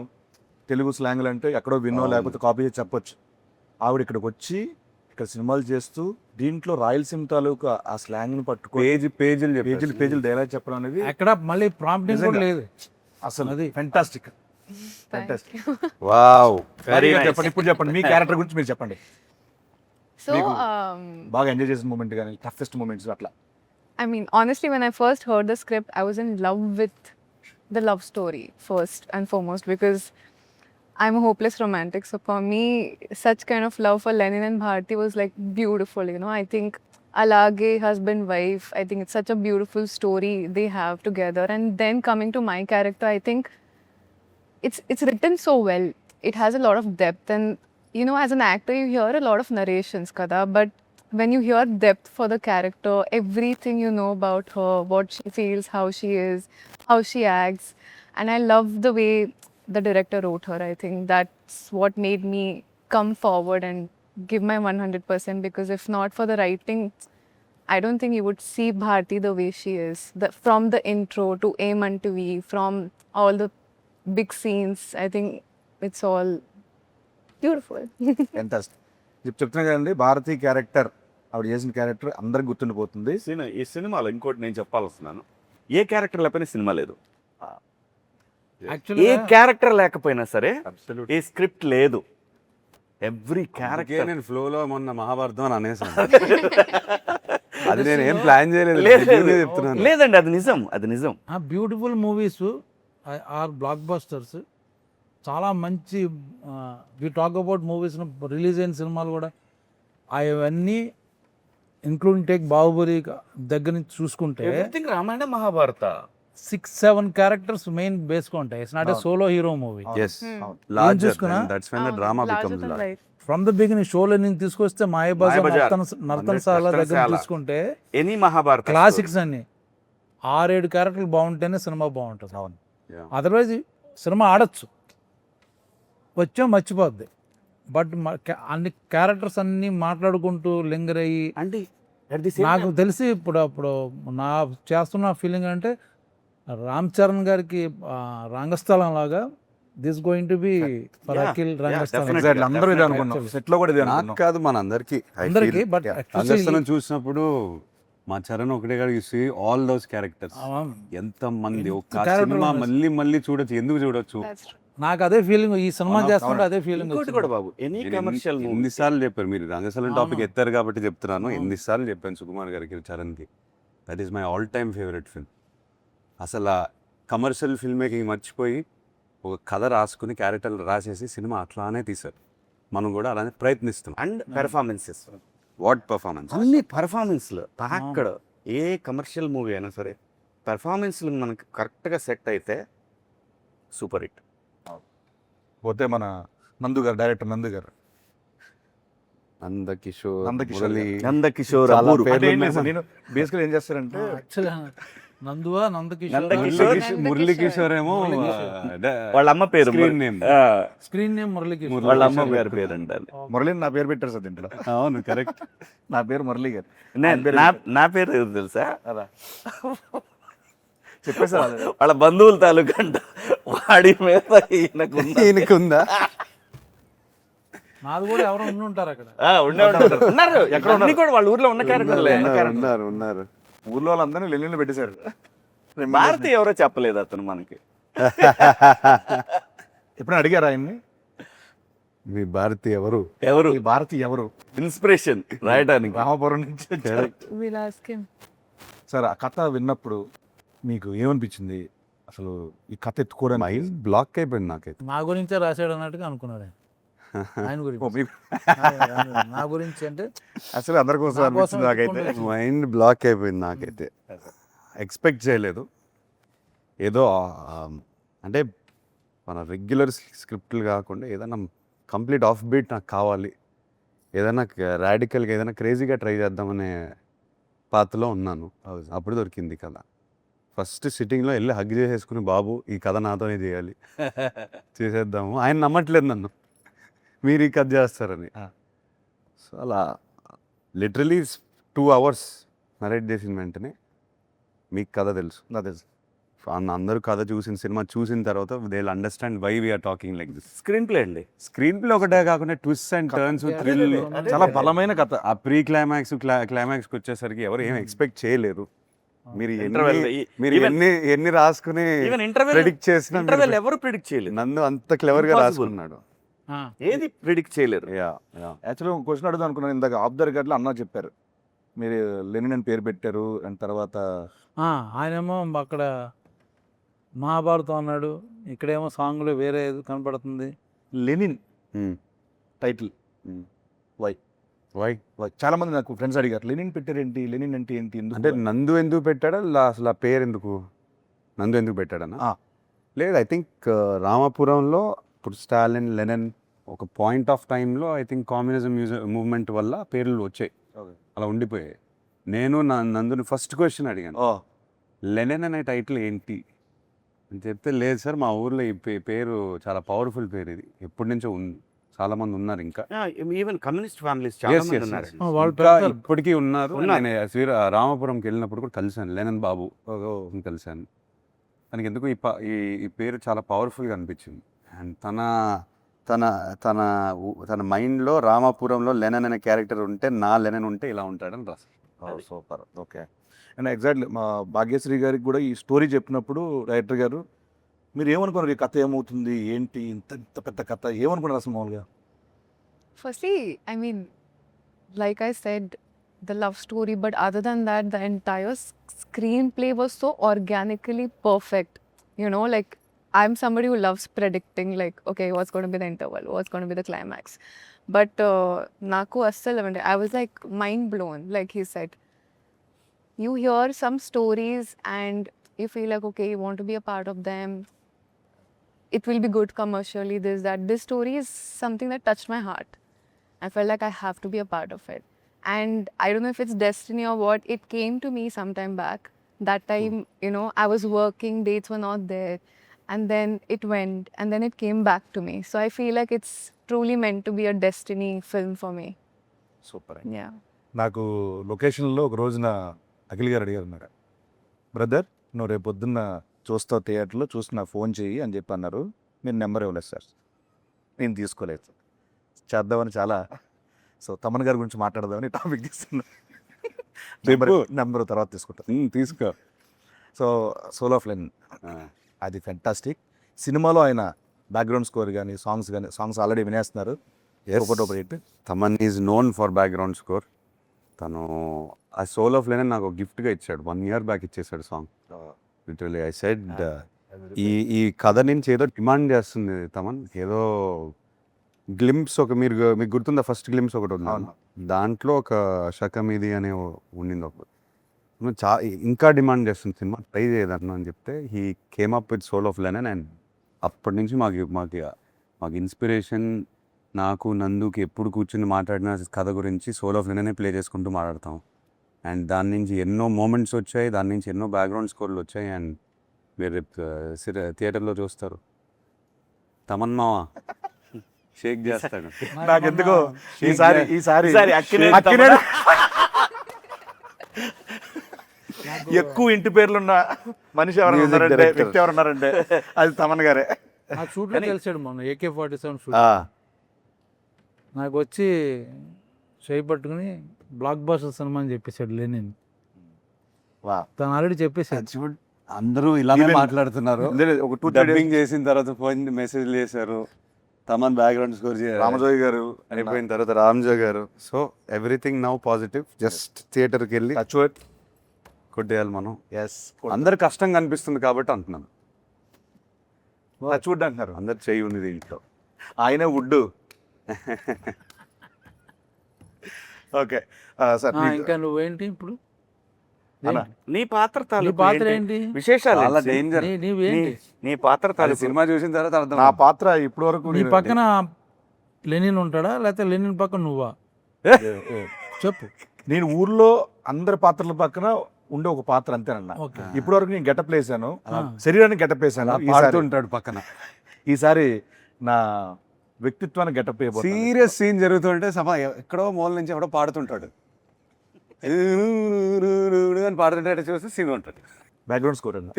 తెలుగు స్లాంగ్లు అంటే ఎక్కడో వినో లేకపోతే కాపీ చేసి చెప్పొచ్చు. ఆవిడ ఇక్కడికి వచ్చి ఇక్కడ సినిమాలు చేస్తూ దీంట్లో రాయలసీమ తాలూకు ఆ స్లాంగ్ని పట్టుకో పేజీలు డైలాగ్ చెప్పడం అనేది ఎక్కడ మళ్ళీ ప్రాంప్టింగ్ కూడా లేదు అసలు అది. ఫెంటాస్టిక్. వావ్. చెప్పండి, ఇప్పుడు చెప్పండి మీ క్యారెక్టర్ గురించి మీరు చెప్పండి. So, బాగా ఎంజాయ్ చేసిన మూమెంట్ కానీ టఫెస్ట్ మూమెంట్స్ అట్లా. I mean, honestly, when I first heard the script, I was in love with the love story first and foremost because I'm a hopeless romantic. So for me, such kind of love for Lenin and Bharti was like beautiful. You know, I think Alage, husband, wife. I think it's such a beautiful story they have together. And then coming to my character, I think it's written so well. It has a lot of depth, and you know, as an actor, you hear a lot of narrations, kada, but when you hear depth for the character, everything you know about her, what she feels, how she is, how she acts, and I love the way the director wrote her. I think that's what made me come forward and give my 100%, because if not for the writing, I don't think you would see Bharti the way she is. From the intro to Aim Unto V, from all the big scenes, I think it's all beautiful. Fantastic. చెప్తున్నా కదండి, Bharati character, ఆవిడ చేసిన character అందరికి గుర్తుండిపోతుంది. ఈ సినిమాలో ఇంకోటి నేను చెప్పాల్స్తున్నాను, ఏ క్యారెక్టర్ లేకపోయినా సినిమా లేదు. ఏ యాక్చువల్గా క్యారెక్టర్ లేకపోయినా సరే ఏ స్క్రిప్ట్ లేదు. ఎవ్రీ అందుకే క్యారెక్టర్ నేను ఫ్లోలో మొన్న మహాభారతం అని అనేసాను. అది నేను ఏం ప్లాన్ చేయలేదు, లేదు, genuinely చెప్తున్నాను. లేదండి, అది నిజం, అది నిజం. ఆ beautiful movies are blockbusters. చాలా మంచి we talk about movies release అయిన సినిమాలు కూడా అవన్నీ ఇంక్లూడింగ్ టేక్ బాహుబలి దగ్గర నుంచి చూసుకుంటే everything Ramayana Mahabharata 6-7 characters main బేస్గా ఉంటాయి. It's not a solo hero movie. Yes. అవును. Larger చూసుకున్నా? than- that's when the drama Larger becomes than large. life. From the beginning షోలో నేను తీసుకొస్తే మాయబజార్, మాయాబజార్, నర్తనశాల దగ్గర నర్తనశాల. తీసుకుంటే ఎనీ మహాభారత క్లాసిక్స్ అన్ని 6-7 క్యారెక్టర్లు బాగుంటేనే సినిమా బాగుంటుంది. అవును. Yeah. అదర్వైజ్ సినిమా ఆడచ్చు, వచ్చాం మర్చిపోద్ది. బట్ అన్ని క్యారెక్టర్స్ అన్ని మాట్లాడుకుంటూ లింగర్ అయ్యి అంటే at the same నాకు time- తెలిసి ఇప్పుడు నా చేస్తున్న ఫీలింగ్ అంటే రామ్ చరణ్ గారికి రంగస్థలం లాగా this going to be for Yeah, Akhil yeah, Rangasthalam. definitely. Exactly. అందరూ ఇదే Definitely. అనుకున్నాం, సెట్ లో కూడా ఇదే నాకు అనుకున్నాం. కాదు మన అందరికి అందరికి బట్ రంగస్థలం చూసినప్పుడు మా చరణ్ ఒకటే కాదు, you see all those characters. ఎంత మంది ఒక character సినిమా ఉన్నారు. మళ్ళీ చూడొచ్చు, ఎందుకు చూడొచ్చు? That's true. నాకు అదే ఫీలింగ్, ఈ సినిమా చేస్తుంటే అదే ఫీలింగ్. ఇంకోటి కూడా బాబు, ఎనీ కమర్షియల్ మూవీ ఎన్నిసార్లు చెప్పారు మీరు రంగస్థలం టాపిక్ అవును. ఎత్తారు కాబట్టి చెప్తున్నాను. అవును. ఎన్నిసార్లు చెప్పాను సుకుమార్ గారికి, చరణ్కి. That is my all time favourite film. అసలు ఆ కమర్షియల్ ఫిల్మ్ మేకింగ్ మర్చిపోయి ఒక కథ రాసుకుని క్యారెక్టర్లు రాసేసి సినిమా అట్లానే తీశారు. మనం కూడా అలానే ప్రయత్నిస్తున్నాం. And performances, what performance! అన్ని పెర్ఫార్మెన్స్లు అక్కడ ఏ కమర్షియల్ మూవీ అయినా సరే పెర్ఫార్మెన్స్లు మనకు కరెక్ట్గా సెట్ అయితే సూపర్ హిట్. పోతే మన నందు గారు, డైరెక్టర్ నందు గారు, నందకిషోర్, నందకిషోర్ మురళి, నందకిషోర్, చాలా అబ్బూరు. పేర్లు అంటే ఏం ఉన్నాయి. లేదు సార్, నేను బేసికల్ ఏం చేస్తారంటే యాక్చువల్గా నందువా నందకిషోర్ నందకిషోర్. మురళి కిషోర్ ఏమో వాళ్ళ అమ్మ పేరు Screen name. Screen name Muralikishore. వాళ్ళ అమ్మ గారి పేరు అంటారు. మురళి నా పేరు పెట్టారు సార్ దీంట్లో. అవును, కరెక్ట్. నా పేరు మురళి గారు. నా పేరు ఎవరు తెలుసా? అలా చెప్పేసారు. వాళ్ళ బంధువుల తాలూకా అంట. వాడి మీద ఈయనకుందా? నాది కూడా ఎవరో ఉండి ఉంటారు అక్కడ. ఉన్నారు ఎక్కడ అన్ని కూడా వాళ్ళ ఊర్లో ఉన్న క్యారెక్టర్లే. ఉన్నారు. ఊర్లో వాళ్ళందరినీ లెల్లీలో పెట్టేశారు. భారతి ఎవరో చెప్పలేదు అతను మనకి. ఎప్పుడైనా అడిగారా ఆయన్ని, మీ భారతి ఎవరు? ఎవరు ఈ భారతి ఎవరు? ఇన్స్పిరేషన్ రాయడానికి? రామపురం నుంచి వచ్చారు. We'll ask him. సార్, ఆ కథ విన్నప్పుడు మీకు ఏమనిపించింది? అసలు ఈ కథ ఎత్తుకోవడానికి మైండ్ బ్లాక్ అయిపోయింది నాకైతే. నా గురించే రాశాడు అన్నట్టుగా అనుకున్నాడు ఆయన. ఆయన ఓ, గురించి మీకు నా గురించి అంటే అసలు అందరి కోసం నా కోసం అనిపించింది నాకైతే. ఎత్తుకుంటూ మైండ్ బ్లాక్ అయిపోయింది నాకైతే. ఎక్స్పెక్ట్ చేయలేదు. ఏదో అంటే మన రెగ్యులర్ స్క్రిప్ట్లు కాకుండా ఏదైనా కంప్లీట్ ఆఫ్ బీట్ నాకు కావాలి, ఏదైనా రాడికల్గా ఏదైనా క్రేజీగా ట్రై చేద్దామనే పాత్రలో ఉన్నాను. అప్పుడు దొరికింది కథ. ఫస్ట్ సిట్టింగ్లో వెళ్ళి హగ్ చేసేసుకుని, బాబు ఈ కథ నాతోనే చేయాలి, చేసేద్దాము. ఆయన నమ్మట్లేదు నన్ను, మీరు ఈ కథ చేస్తారని. సో అలా లిటరలీ 2 hours నరేట్ చేసిన వెంటనే మీకు కథ తెలుసు, అదే అందరూ కథ చూసిన సినిమా చూసిన తర్వాత they will understand why we're talking like this. Screenplay అండి. స్క్రీన్ ప్లే ఒకటే కాకుండా ట్విస్ట్ అండ్ టర్న్స్, థ్రిల్, చాలా బలమైన కథ. ఆ ప్రీ క్లైమాక్స్కి వచ్చేసరికి ఎవరు ఏం ఎక్స్పెక్ట్ చేయలేరు. మీరు Interval, మీరు even- ఎన్ని రాసుకుని ఈవెన్ ఇంటర్వెల్ ప్రెడిక్ట్ చేసిన ఎవరు ప్రిడిక్ట్ చేయలేదు. నందు అంత క్లెవర్గా Impossible. రాసుకున్నాడు. ఏది ప్రిడిక్ట్ చేయలేరు. యా యాక్చువల్గా క్వశ్చన్ అడుగుదాం అనుకున్నాను. ఇందాక ఆఫ్ ద రికార్డ్లో అన్న చెప్పారు మీరు లెనిన్ అని పేరు పెట్టారు, అండ్ తర్వాత ఆయనేమో అక్కడ మహాభారతం అన్నాడు, ఇక్కడేమో సాంగ్లో వేరే ఏదో కనపడుతుంది. లెనిన్ టైటిల్ వై వై చాలా మంది నాకు ఫ్రెండ్స్ అడిగారు లెనిన్ పెట్టారేంటి, లెనిన్ అంటే ఏంటి, ఎందుకు? అంటే నందు ఎందుకు పెట్టాడా, అసలు ఆ పేరు ఎందుకు, నందు ఎందుకు పెట్టాడనా? ఆ. లేదు, ఐ థింక్ రామాపురంలో ఇప్పుడు స్టాలిన్, లెనిన్ ఒక పాయింట్ ఆఫ్ టైంలో ఐ థింక్ కమ్యూనిజం మూవ్మెంట్ వల్ల పేర్లు వచ్చాయి, అలా ఉండిపోయాయి. నేను నందుని ఫస్ట్ క్వశ్చన్ అడిగాను, ఓ లెనిన్ అనే టైటిల్ ఏంటి అని చెప్తే, లేదు సార్ మా ఊర్లో ఈ పేరు చాలా పవర్ఫుల్ పేరు, ఇది ఎప్పటి నుంచో ఉంది, చాలా మంది ఉన్నారు ఇంకా. ఈవెన్ కమ్యూనిస్ట్ ఫ్యామిలీస్ చాలా Yes, మంది yes, ఉన్నారు. yes. వాళ్ళు ఇంకా పెడతారు. ఇప్పటికీ ఉన్నారు. ఉన్నారు. నేను రామాపురంకి వెళ్ళినప్పుడు కూడా కలిశాను లెనిన్ బాబు కలిశాను. తనకి ఎందుకు ఈ పేరు చాలా పవర్ఫుల్గా అనిపించింది. అండ్ తన తన తన మైండ్లో రామాపురంలో లెనిన్ అనే క్యారెక్టర్ ఉంటే, నా లెనిన్ ఉంటే ఇలా ఉంటాడని రాశారు. సూపర్. ఓకే. అండ్ ఎగ్జాక్ట్లీ మా భాగ్యశ్రీ గారికి కూడా ఈ స్టోరీ చెప్పినప్పుడు డైరెక్టర్ గారు మీరు ఏమనుకున్నారు, ఈ కథ ఏమవుతుంది ఏంటి, ఇంత పెద్ద కథ ఏమనుకున్నారు అసలు మామూలుగా? Firstly, I mean, like I said, the love story, but other than that, the entire screenplay was so organically perfect. You know, like I'm somebody who loves predicting, like, okay, what's going to be the interval, what's going to be the climax. But Naku Asal, I was like mind blown. Like he said, you hear some stories and you feel like, okay, you want to be a part of them. It will be good commercially, this, that. This story is something that touched my heart. I felt like I have to be a part of it. And I don't know if it's destiny or what, it came to me sometime back. That time, you know, I was working, dates were not there. And then it went, and then it came back to me. So I feel like it's truly meant to be a destiny film for me. Super. Yeah. నాకు లొకేషన్లో ఒక రోజున అఖిల్ గారు అడిగారు నాకు, brother నువ్వు రేపు పొద్దున్న చూస్తావు థియేటర్లో, చూసి నాకు ఫోన్ చేయి అని చెప్పి అన్నారు. మీరు నెంబర్ ఇవ్వలేదు సార్, నేను తీసుకోలేదు. చేద్దామని చాలా, సో తమన్ గారి గురించి మాట్లాడదామని టాపిక్ తీస్తున్నా. నెంబర్ తర్వాత తీసుకుంటాను. తీసుకో. సో సోల్ ఆఫ్ లెనిన్ అది ఫెంటాస్టిక్. సినిమాలో ఆయన బ్యాక్గ్రౌండ్ స్కోర్ కానీ సాంగ్స్ ఆల్రెడీ వినేస్తున్నారు. ఒకటి hit. Thaman is known for background score. తను ఆ సోల్ ఆఫ్ లెనిన్ నాకు గిఫ్ట్గా ఇచ్చాడు, 1 year బ్యాక్ ఇచ్చేసాడు సాంగ్. లిటరలీ ఐ సెడ్ ఈ కథ నుంచి ఏదో డిమాండ్ చేస్తుంది తమన్, ఏదో గ్లింప్స్ మీకు గుర్తుందా, ఫస్ట్ గ్లింప్స్ ఒకటి ఉంది, దాంట్లో ఒక శకం ఇది అనే ఉండింది ఒక, ఇంకా డిమాండ్ చేస్తుంది సినిమా, ట్రై చేయదన్నా అని చెప్తే he came up with soul of Lenin. And అప్పటి నుంచి మాకు ఇన్స్పిరేషన్, నాకు నందుకి ఎప్పుడు కూర్చుని మాట్లాడిన కథ గురించి సోల్ ఆఫ్ లెనినే ప్లే చేసుకుంటూ మాట్లాడతాం. అండ్ దాని నుంచి ఎన్నో మూమెంట్స్ వచ్చాయి, దాని నుంచి ఎన్నో బ్యాక్గ్రౌండ్ స్కోర్లు వచ్చాయి. అండ్ మీరు థియేటర్లో చూస్తారు, తమన్ మావ షేక్ చేస్తాడు. నాకెందుకో ఈసారి ఎక్కువ ఇంటి పేర్లున్న మనిషి ఎవరైనా ఉన్నారంటే, వ్యక్తి ఎవరున్నారంటే అది తమన్ గారే. నాకు షూట్లో కలిసాడు మొన్న AK-47 షూట్. నాకు వచ్చి చేయి పట్టుకుని బ్లాక్ బాస్టర్ సినిమా అని చెప్పేశాడు లెనిన్. తను ఆల్రెడీ చెప్పేశాడు. అందరూ ఇలానే మాట్లాడుతున్నారు. ఒక 2-3 డబ్బింగ్ చేసిన తర్వాత ఫోన్ మెసేజ్లు చేశారు, తమన్ బ్యాక్గ్రౌండ్ స్కోర్ రామజోయ్ గారు అయిపోయిన తర్వాత రామ్జో గారు. So everything now positive. Just థియేటర్కి వెళ్ళి కొట్టేయాలి మనం. అందరు కష్టంగా అనిపిస్తుంది కాబట్టి అంటున్నాను. చూడ్డా అంటున్నారు, అందరు చెయ్యి ఉంది దీంట్లో. ఆయన వుడ్. ఓకే సార్, ఇంకా నువ్వేంటి ఇప్పుడు అన్న, నీ పాత్ర నీ తాలూకు పాత్ర ఏంటి? ఏంటి? విశేషాలు చాలా ఏంటి? డేంజర్. నీవేంటి? నీ పాత్ర అది తాలూకు సినిమా చూసిన తర్వాత అర్థం నా పాత్ర ఇప్పటి వరకు నీ పక్కన లెనిన్ ఉంటాడా లేకపోతే లెనిన్ పక్కన నువ్వా? చెప్పు. నేను ఊర్లో అందరి పాత్రల పక్కన ఉండే ఒక పాత్ర అంతేనన్న. ఓకే. ఇప్పటి వరకు నేను గెటప్ వేసాను, ఆ. శరీరాన్ని గెటప్ వేసాను. పాడుతుంటాడు పక్కన. ఈసారి నా వ్యక్తిత్వాన్ని గెటప్ వేయబోతున్నాను. సీరియస్ సీన్ జరుగుతుంటే ఎక్కడో మూల నుంచి ఎవడో పాడుతుంటాడు అని పాడుతుంటే చూస్తే సీన్ ఉంటుంది. బ్యాక్గ్రౌండ్ స్కోర్ అన్న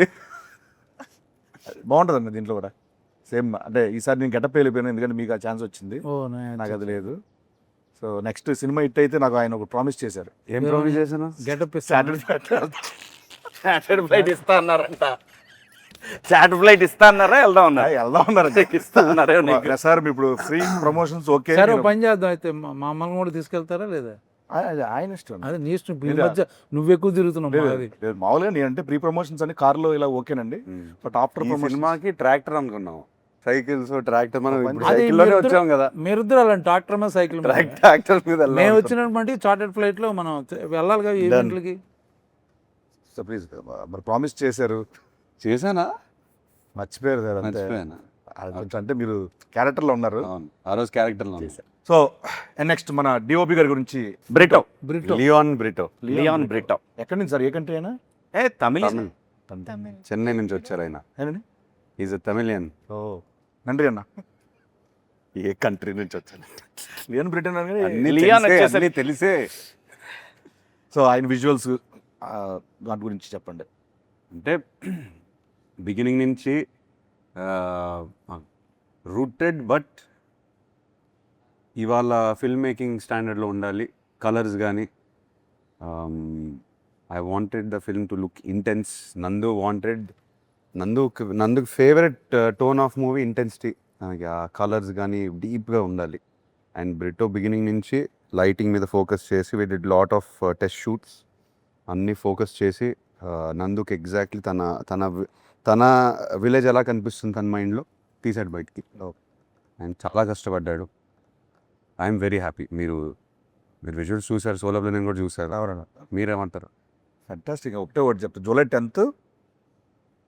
బాగుంటుంది అన్న దీంట్లో కూడా సేమ్. అంటే ఈసారి నేను గెటప్ వెళ్ళిపోయాను ఎందుకంటే మీకు ఆ ఛాన్స్ వచ్చింది, ఓ నాకు అది లేదు. సో నెక్స్ట్ సినిమా హిట్ అయితే నాకు ఆయన ఒక ప్రామిస్ చేశారు. ఏం ప్రామిస్ చేశాను? గెటప్ చార్టెడ్ ఫ్లైట్ ఇస్తా అన్నారంట. చార్టెడ్ ఫ్లైట్ ఇస్తా అన్నారా? వెళ్దాం అన్నారు. వెళ్దాం ఉన్నారు ఇస్తా అన్నారా నీకు? సార్ ఇప్పుడు ఫ్రీ ప్రమోషన్స్ ఓకే. సరే, ఓ పని చేద్దాం అయితే, మమ్మల్ని కూడా తీసుకెళ్తారా లేదా? ఆయన ఇష్టం. అదే నీ ఇష్టం. ఈ మధ్య నువ్వు ఎక్కువ తిరుగుతున్నావు. అది లేదు, మామూలుగా నేను అంటే ప్రీ ప్రమోషన్స్ అని కార్లో ఇలా ఓకేనండి, బట్ ఆఫ్టర్ ఈ ప్రమోషన్ సినిమాకి ట్రాక్టర్ అనుకున్నాం, సైకిల్స్ ట్రాక్టర్. మనం ఇప్పుడు అది సైకిల్లోనే మీరిద్దరు- వచ్చాం కదా, మీరిద్దరు అలాంటి ట్రాక్టర్ మీద సైకిల్ మీద. ట్రాక్టర్ మీద వెళ్ళాం. మేము వచ్చినటువంటి చార్టెడ్ ఫ్లైట్ లో మనం వెళ్ళాలి కదా ఈవెంట్లకి. ప్లీజ్ మరి ప్రామిస్ చేశారు, చేశానా? మర్చిపోయారు సార్ అంతే. మర్చిపోయానా? అది కొంచెం అంటే మీరు క్యారెక్టర్లో ఉన్నారు. అవును, ఆ రోజు క్యారెక్టర్లో సో నెక్స్ట్ మన డిఓపి గారి గురించి. Brito. Brito. Leon Brito. Leon Brito. ఎక్కడి నుంచి సార్, ఏ కంట్రీ అయినా? తమిళ. Tamil. చెన్నై నుంచి వచ్చారు ఆయన. ఏనండి? Is a Tamilian. ఓ నండ్రి అన్న. ఏ కంట్రీ నుంచి వచ్చాను? లియన్ బ్రిటన్ అని. లియాన్ తెలిసే, వచ్చేసరికి అన్నీ తెలిసే. సో ఆయన విజువల్స్ దాని గురించి చెప్పండి. అంటే బిగినింగ్ నుంచి రూటెడ్, బట్ ఇవాళ ఫిల్మ్ మేకింగ్ స్టాండర్డ్లో ఉండాలి. కలర్స్ కానీ I wanted the film to look intense. నందుకు favourite tone of movie intensity. మనకి ఆ కలర్స్ కానీ డీప్గా ఉండాలి. అండ్ బ్రిటో బిగినింగ్ నుంచి లైటింగ్ మీద ఫోకస్ చేసి we did lot of test shoots అన్నీ ఫోకస్ చేసి నందుకు ఎగ్జాక్ట్లీ తన విలేజ్ ఎలా కనిపిస్తుంది తన మైండ్లో తీసాడు బయటికి. అండ్ చాలా కష్టపడ్డాడు. I'm very happy. మీరు విజువల్స్ చూసారు, సోలో నేను కూడా చూసారు. మీరేమంటారు? ఫ్యాంటాస్టిక్. ఒకటే ఒకటి చెప్తాను, జూలై 10th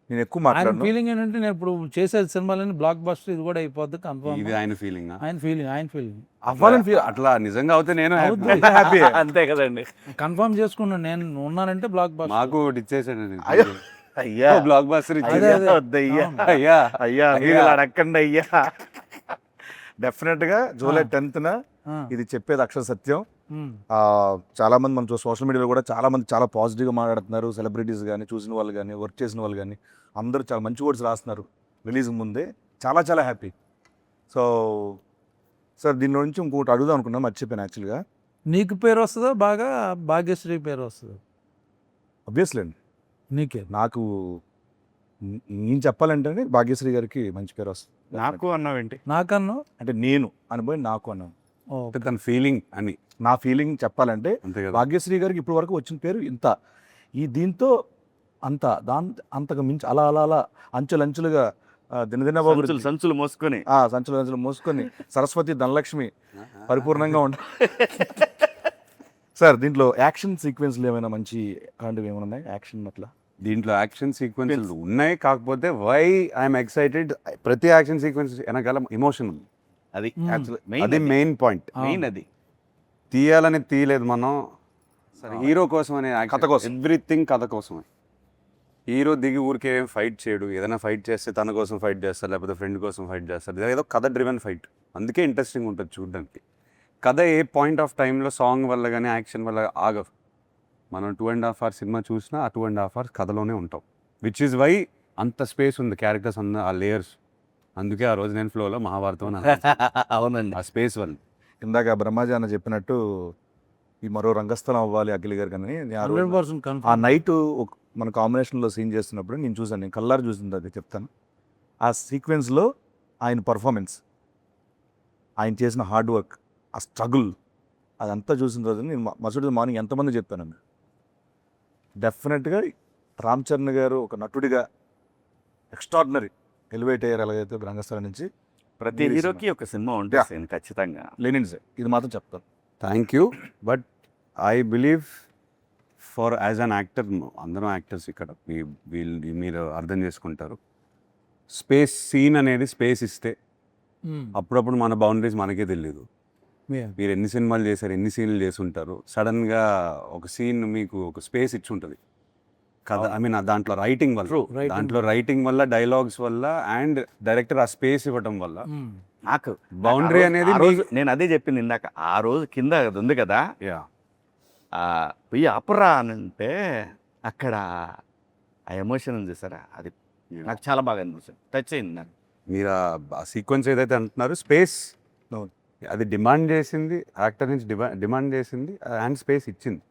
నేను ఎక్కువ ఆయన మాట్లాడను. ఫీలింగ్ ఏంటంటే నేను ఇప్పుడు చేసే సినిమాలని బ్లాక్ బస్టర్ ఇది కూడా అయిపోద్ది కన్ఫర్మ్. ఇది ఆయన ఫీలింగ్. ఆయన ఫీలింగ్ అవ్వాలని ఫీల్ అట్లా నిజంగా అవుతే నేను అవుద్ది. హ్యాపీ. అంతే కదండి. కన్ఫర్మ్ చేసుకున్నాను నేను ఉన్నానంటే బ్లాక్ బస్టర్. మాకు ఇచ్చేసాడు. అయ్యో అయ్యా, బ్లాక్ బాస్టర్ అదే, ఇచ్చేది. అదే. వద్దయ్యా, అవును. అయ్యా అయ్యా మీరు ఇలా అడగండి అయ్యా. డెఫినెట్ గా జూలై 10th ఇది చెప్పేది అక్షర సత్యం. చాలా మంది మనం సోషల్ మీడియాలో కూడా చాలా మంది చాలా పాజిటివ్గా మాట్లాడుతున్నారు. సెలబ్రిటీస్ కానీ, చూసిన వాళ్ళు కానీ, వర్క్ చేసిన వాళ్ళు కానీ అందరూ చాలా మంచి వర్డ్స్ రాస్తున్నారు రిలీజ్ ముందే. చాలా చాలా హ్యాపీ. సో సార్ దీని నుంచి ఇంకొకటి అడుగుదాం అనుకున్నా, మర్చిపోయాను యాక్చువల్గా. నీకు పేరు వస్తుందా బాగా, భాగ్యశ్రీ పేరు వస్తుందా? అబ్వియస్లీ అండి, నీకే. నాకు నేను చెప్పాలంటే భాగ్యశ్రీ గారికి మంచి పేరు వస్తుంది. నాకు అన్నావేంటి? నాకన్నా అంటే నేను అనుభవం నాకు అన్నాను. అంటే తన ఫీలింగ్ అని. నా ఫీలింగ్ చెప్పాలంటే అంతే కదా. భాగ్యశ్రీ గారికి ఇప్పటి వరకు వచ్చిన పేరు ఇంత, ఈ దీంతో అంత అంతకు మించి అలా అలా అలా అంచెలంచులుగా దినదిన సంచులు మోసుకొని సంచులు మోసుకొని సరస్వతి ధనలక్ష్మి పరిపూర్ణంగా ఉండ. సార్ దీంట్లో యాక్షన్ సీక్వెన్స్లు ఏమైనా మంచి అలాంటివి ఏమైనా ఉన్నాయి? యాక్షన్ అట్లా దీంట్లో యాక్షన్ సీక్వెన్స్ ఉన్నాయి, కాకపోతే వై ఐఎమ్ ఎక్సైటెడ్, ప్రతి యాక్షన్ సీక్వెన్స్ వెనకాల ఎమోషన్ ఉంది. అది అది మెయిన్ పాయింట్. మెయిన్ అది తీయాలని తీయలేదు మనం, హీరో కోసమనే, కథ కోసం. ఎవ్రీథింగ్ కథ కోసమే. హీరో దిగి ఊరికే ఫైట్ చేయడు. ఏదైనా ఫైట్ చేస్తే తన కోసం ఫైట్ చేస్తారు, లేకపోతే ఫ్రెండ్ కోసం ఫైట్ చేస్తారు. ఏదో కథ డ్రివెన్ ఫైట్, అందుకే ఇంట్రెస్టింగ్ ఉంటుంది చూడడానికి. కథ ఏ పాయింట్ ఆఫ్ టైంలో సాంగ్ వల్ల కానీ యాక్షన్ వల్ల ఆగవు. మనం 2.5 hours సినిమా చూసినా ఆ 2.5 hours కథలోనే ఉంటాం. విచ్ ఈజ్ వై అంత స్పేస్ ఉంది క్యారెక్టర్స్ అన్న ఆ లేయర్స్. అందుకే ఆ రోజు నేను ఫ్లోలో మహాభారతం అని అవునండి. ఆ స్పేస్ వల్ల. ఇందాక బ్రహ్మాజీ అన్న చెప్పినట్టు ఈ మరో రంగస్థలం అవ్వాలి అఖిల్ గారు కానీ ఆ రోజు 100% ఆ కన్ఫర్మ్. నైట్ మన కాంబినేషన్లో సీన్ చేస్తున్నప్పుడు నేను చూసాను, నేను కల్లారు చూసింది అది చెప్తాను. ఆ సీక్వెన్స్లో ఆయన పర్ఫార్మెన్స్, ఆయన చేసిన హార్డ్ వర్క్, ఆ స్ట్రగుల్ అదంతా చూసిన రోజు నేను మరుసటి మార్నింగ్ ఎంతమంది చెప్పాను. డెఫినెట్గా రామ్ చరణ్ గారు ఒక నటుడిగా ఎక్స్ట్రాడినరీ ఎలివేట్ అయ్యారు. ఎలాగైతే రంగస్థలం నుంచి ప్రతి హీరోకి ఒక సినిమా ఉంటుంది ఖచ్చితంగా. లెనిన్ సార్, ఇది మాత్రం చెప్తాను. Thank you. But I believe for as an actor, అందరం యాక్టర్స్ ఇక్కడ మీరు అర్థం చేసుకుంటారు. సీన్ అనేది స్పేస్ ఇస్తే అప్పుడప్పుడు మన బౌండరీస్ మనకే తెలియదు. మీరు ఎన్ని సినిమాలు చేశారు, ఎన్ని సీన్లు చేసి ఉంటారు, సడన్గా ఒక సీన్ మీకు ఒక స్పేస్ ఇచ్చి ఉంటుంది కదా. ఐ మీన్ దాంట్లో రైటింగ్ వల్ల డైలాగ్స్ వల్ల అండ్ డైరెక్టర్ ఆ స్పేస్ ఇవ్వటం వల్ల నాకు బౌండరీ అనేది ఆ రోజు నేను అదే చెప్పింది ఇందాక, ఆ రోజు కింద అది ఉంది కదా, పోయి అపరా అని అంటే అక్కడ ఆ ఎమోషన్ ఉంది సార్, అది నాకు చాలా బాగా అనిపిస్తుంది, టచ్ అయింది నాకు. మీరు ఆ సీక్వెన్స్ ఏదైతే అంటున్నారో స్పేస్ అది డిమాండ్ చేసింది, యాక్టర్ నుంచి డిమాండ్ చేసింది అండ్ స్పేస్ ఇచ్చింది.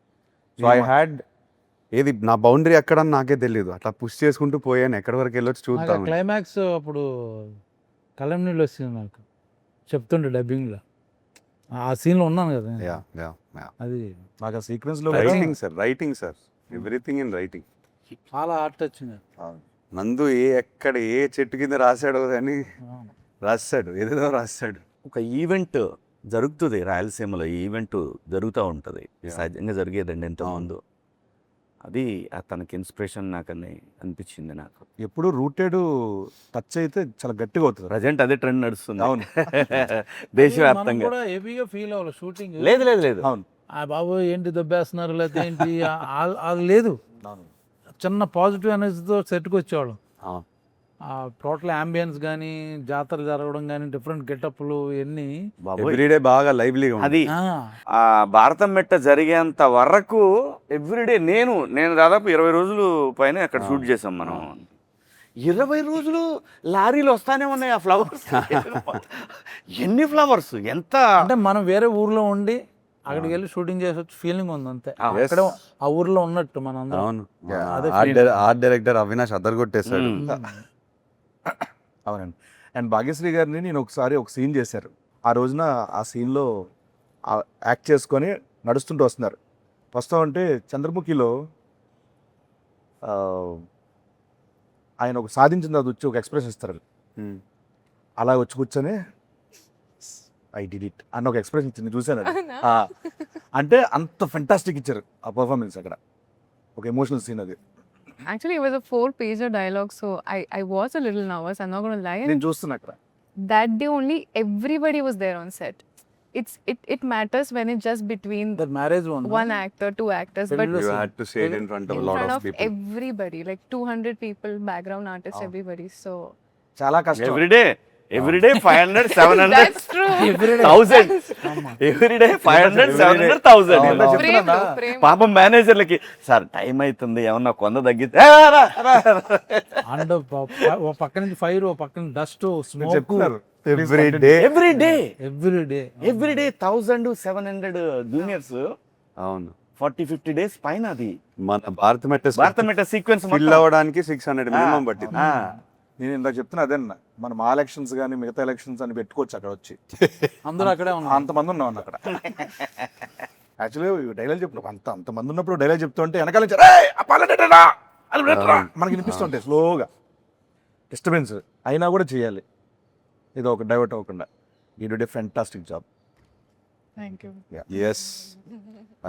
సో ఐ హ్యాడ్ ఏది నా బౌండరీ ఎక్కడని నాకే తెలియదు, అట్లా పుష్ చేసుకుంటూ పోయాను, ఎక్కడి వరకు వెళ్ళొచ్చు చూద్దాం. క్లైమాక్స్ అప్పుడు కలం నీళ్ళు వచ్చింది నాకు, చెప్తుండే డబ్బింగ్లో, ఆ సీన్లో ఉన్నాను కదా అది. నాకు ఆ సీక్వెన్స్లో writing sir everything in writing. చాలా హార్ట్ వచ్చింది. నందు ఎక్కడ ఏ చెట్టు కింద రాశాడో కానీ రాస్తాడు, ఏదేదో రాస్తాడు. ఒక ఈవెంట్ జరుగుతుంది రాయలసీమలో, ఈ ఈవెంట్ జరుగుతూ ఉంటుంది, సహజంగా జరిగేదండి ఎంతోమంది. అది తనకి ఇన్స్పిరేషన్ నాకని అనిపించింది నాకు. ఎప్పుడు రూటెడ్ టచ్ అయితే చాలా గట్టిగా అవుతుంది. ప్రజెంట్ అదే ట్రెండ్ నడుస్తుంది. అవును. దేశవ్యాప్తంగా కూడా హెవీగా ఫీల్ అవ్వాలి షూటింగ్. లేదు. అవును. ఆ బాబు ఏంటి దెబ్బేస్తున్నారు లేకపోతే ఏంటి అది లేదు. చిన్న పాజిటివ్ ఎనర్జీతో సెట్కి వచ్చేవాళ్ళం. ఆ టోటల్ అంబియన్స్ కానీ, జాతర జరగడం కానీ, డిఫరెంట్ గెటప్లు ఎన్ని ఎవ్రీడే బాగా లైవ్లీగా అది ఆ భారతం మెట్ట జరిగేంత వరకు ఎవ్రీడే నేను దాదాపు 20 రోజులు పైన అక్కడ షూట్ చేసాం మనం. 20 రోజులు లారీలు వస్తానే ఉన్నాయి ఆ ఫ్లవర్స్. ఎన్ని ఫ్లవర్స్, ఎంత అంటే మనం వేరే ఊర్లో ఉండి అక్కడికి వెళ్ళి షూటింగ్ చేసి వచ్చి ఫీలింగ్ ఉంది అంతే. అక్కడ ఆ ఊర్లో ఉన్నట్టు మన అందరం. అవును. ఆర్ట్ డైరెక్టర్ అవినాష్ అదరగొట్టేశాడు. అవునండి. అండ్ భాగ్యశ్రీ గారిని నేను ఒకసారి ఒక సీన్ చేశారు. ఆ రోజున ఆ సీన్లో యాక్ట్ చేసుకొని నడుస్తుంటూ వస్తున్నారు. వస్తామంటే చంద్రముఖిలో ఆయన ఒక సాధించిన అది వచ్చి ఒక ఎక్స్ప్రెషన్ ఇస్తారు. అలా వచ్చి కూర్చొని ఐ డిడ్ ఇట్ అన్న ఒక ఎక్స్ప్రెషన్ ఇచ్చింది, చూశాను. అంటే అంత ఫెంటాస్టిక్ ఇచ్చారు ఆ పర్ఫార్మెన్స్ అక్కడ. ఒక ఎమోషనల్ సీన్ అది. Actually, it was a 4-pager dialogue, so I was a little nervous. I'm not going to lie. నేను చూస్తున్నా అక్కడ. That day only, everybody was there on set. It matters when it's just between The marriage one actor, 2 actors, but You had to say it in front of in a lot front of of people. everybody, like 200 people, background artists, everybody. So చాలా కష్టం. Everyday 500, 700, that's true. 1000. Everyday 500, 700, 1000. Frame though, frame. పాపం మేనేజర్లకి sir time అవుతుంది, ఏమన్నా కొంద తగ్గితే and ఓ పక్క నుంచి fire, ఓ పక్క నుంచి డస్ట్, స్మోక్. చెప్తున్నారు ఎవ్రీడే 1000-700 జూనియర్స్. అవును. 40-50 days పైన అది మన భారత మెట్ట సీక్వెన్స్ ఫిల్ అవ్వడానికి 600 మినిమం పట్టింది. నేను ఇందాక చెప్తున్నా అదేనా, మనం ఆ ఎలక్షన్స్ కానీ మిగతా ఎలక్షన్స్ అని పెట్టుకోవచ్చు అక్కడ వచ్చి. అందరూ అక్కడే ఉన్నారు. అంతమంది ఉన్నాం అక్కడ. యాక్చువల్లీ డైలాగ్ చెప్పిన అంతమంది ఉన్నప్పుడు డైలాగ్ చెప్తుంటే వెనకాల నుంచి మనకి వినిపిస్తుంటాయి స్లోగా, డిస్టర్బెన్స్ అయినా కూడా చేయాలి, ఇది ఒక డైవర్ట్ అవ్వకుండా. You did a fantastic job. Thank you. Yes,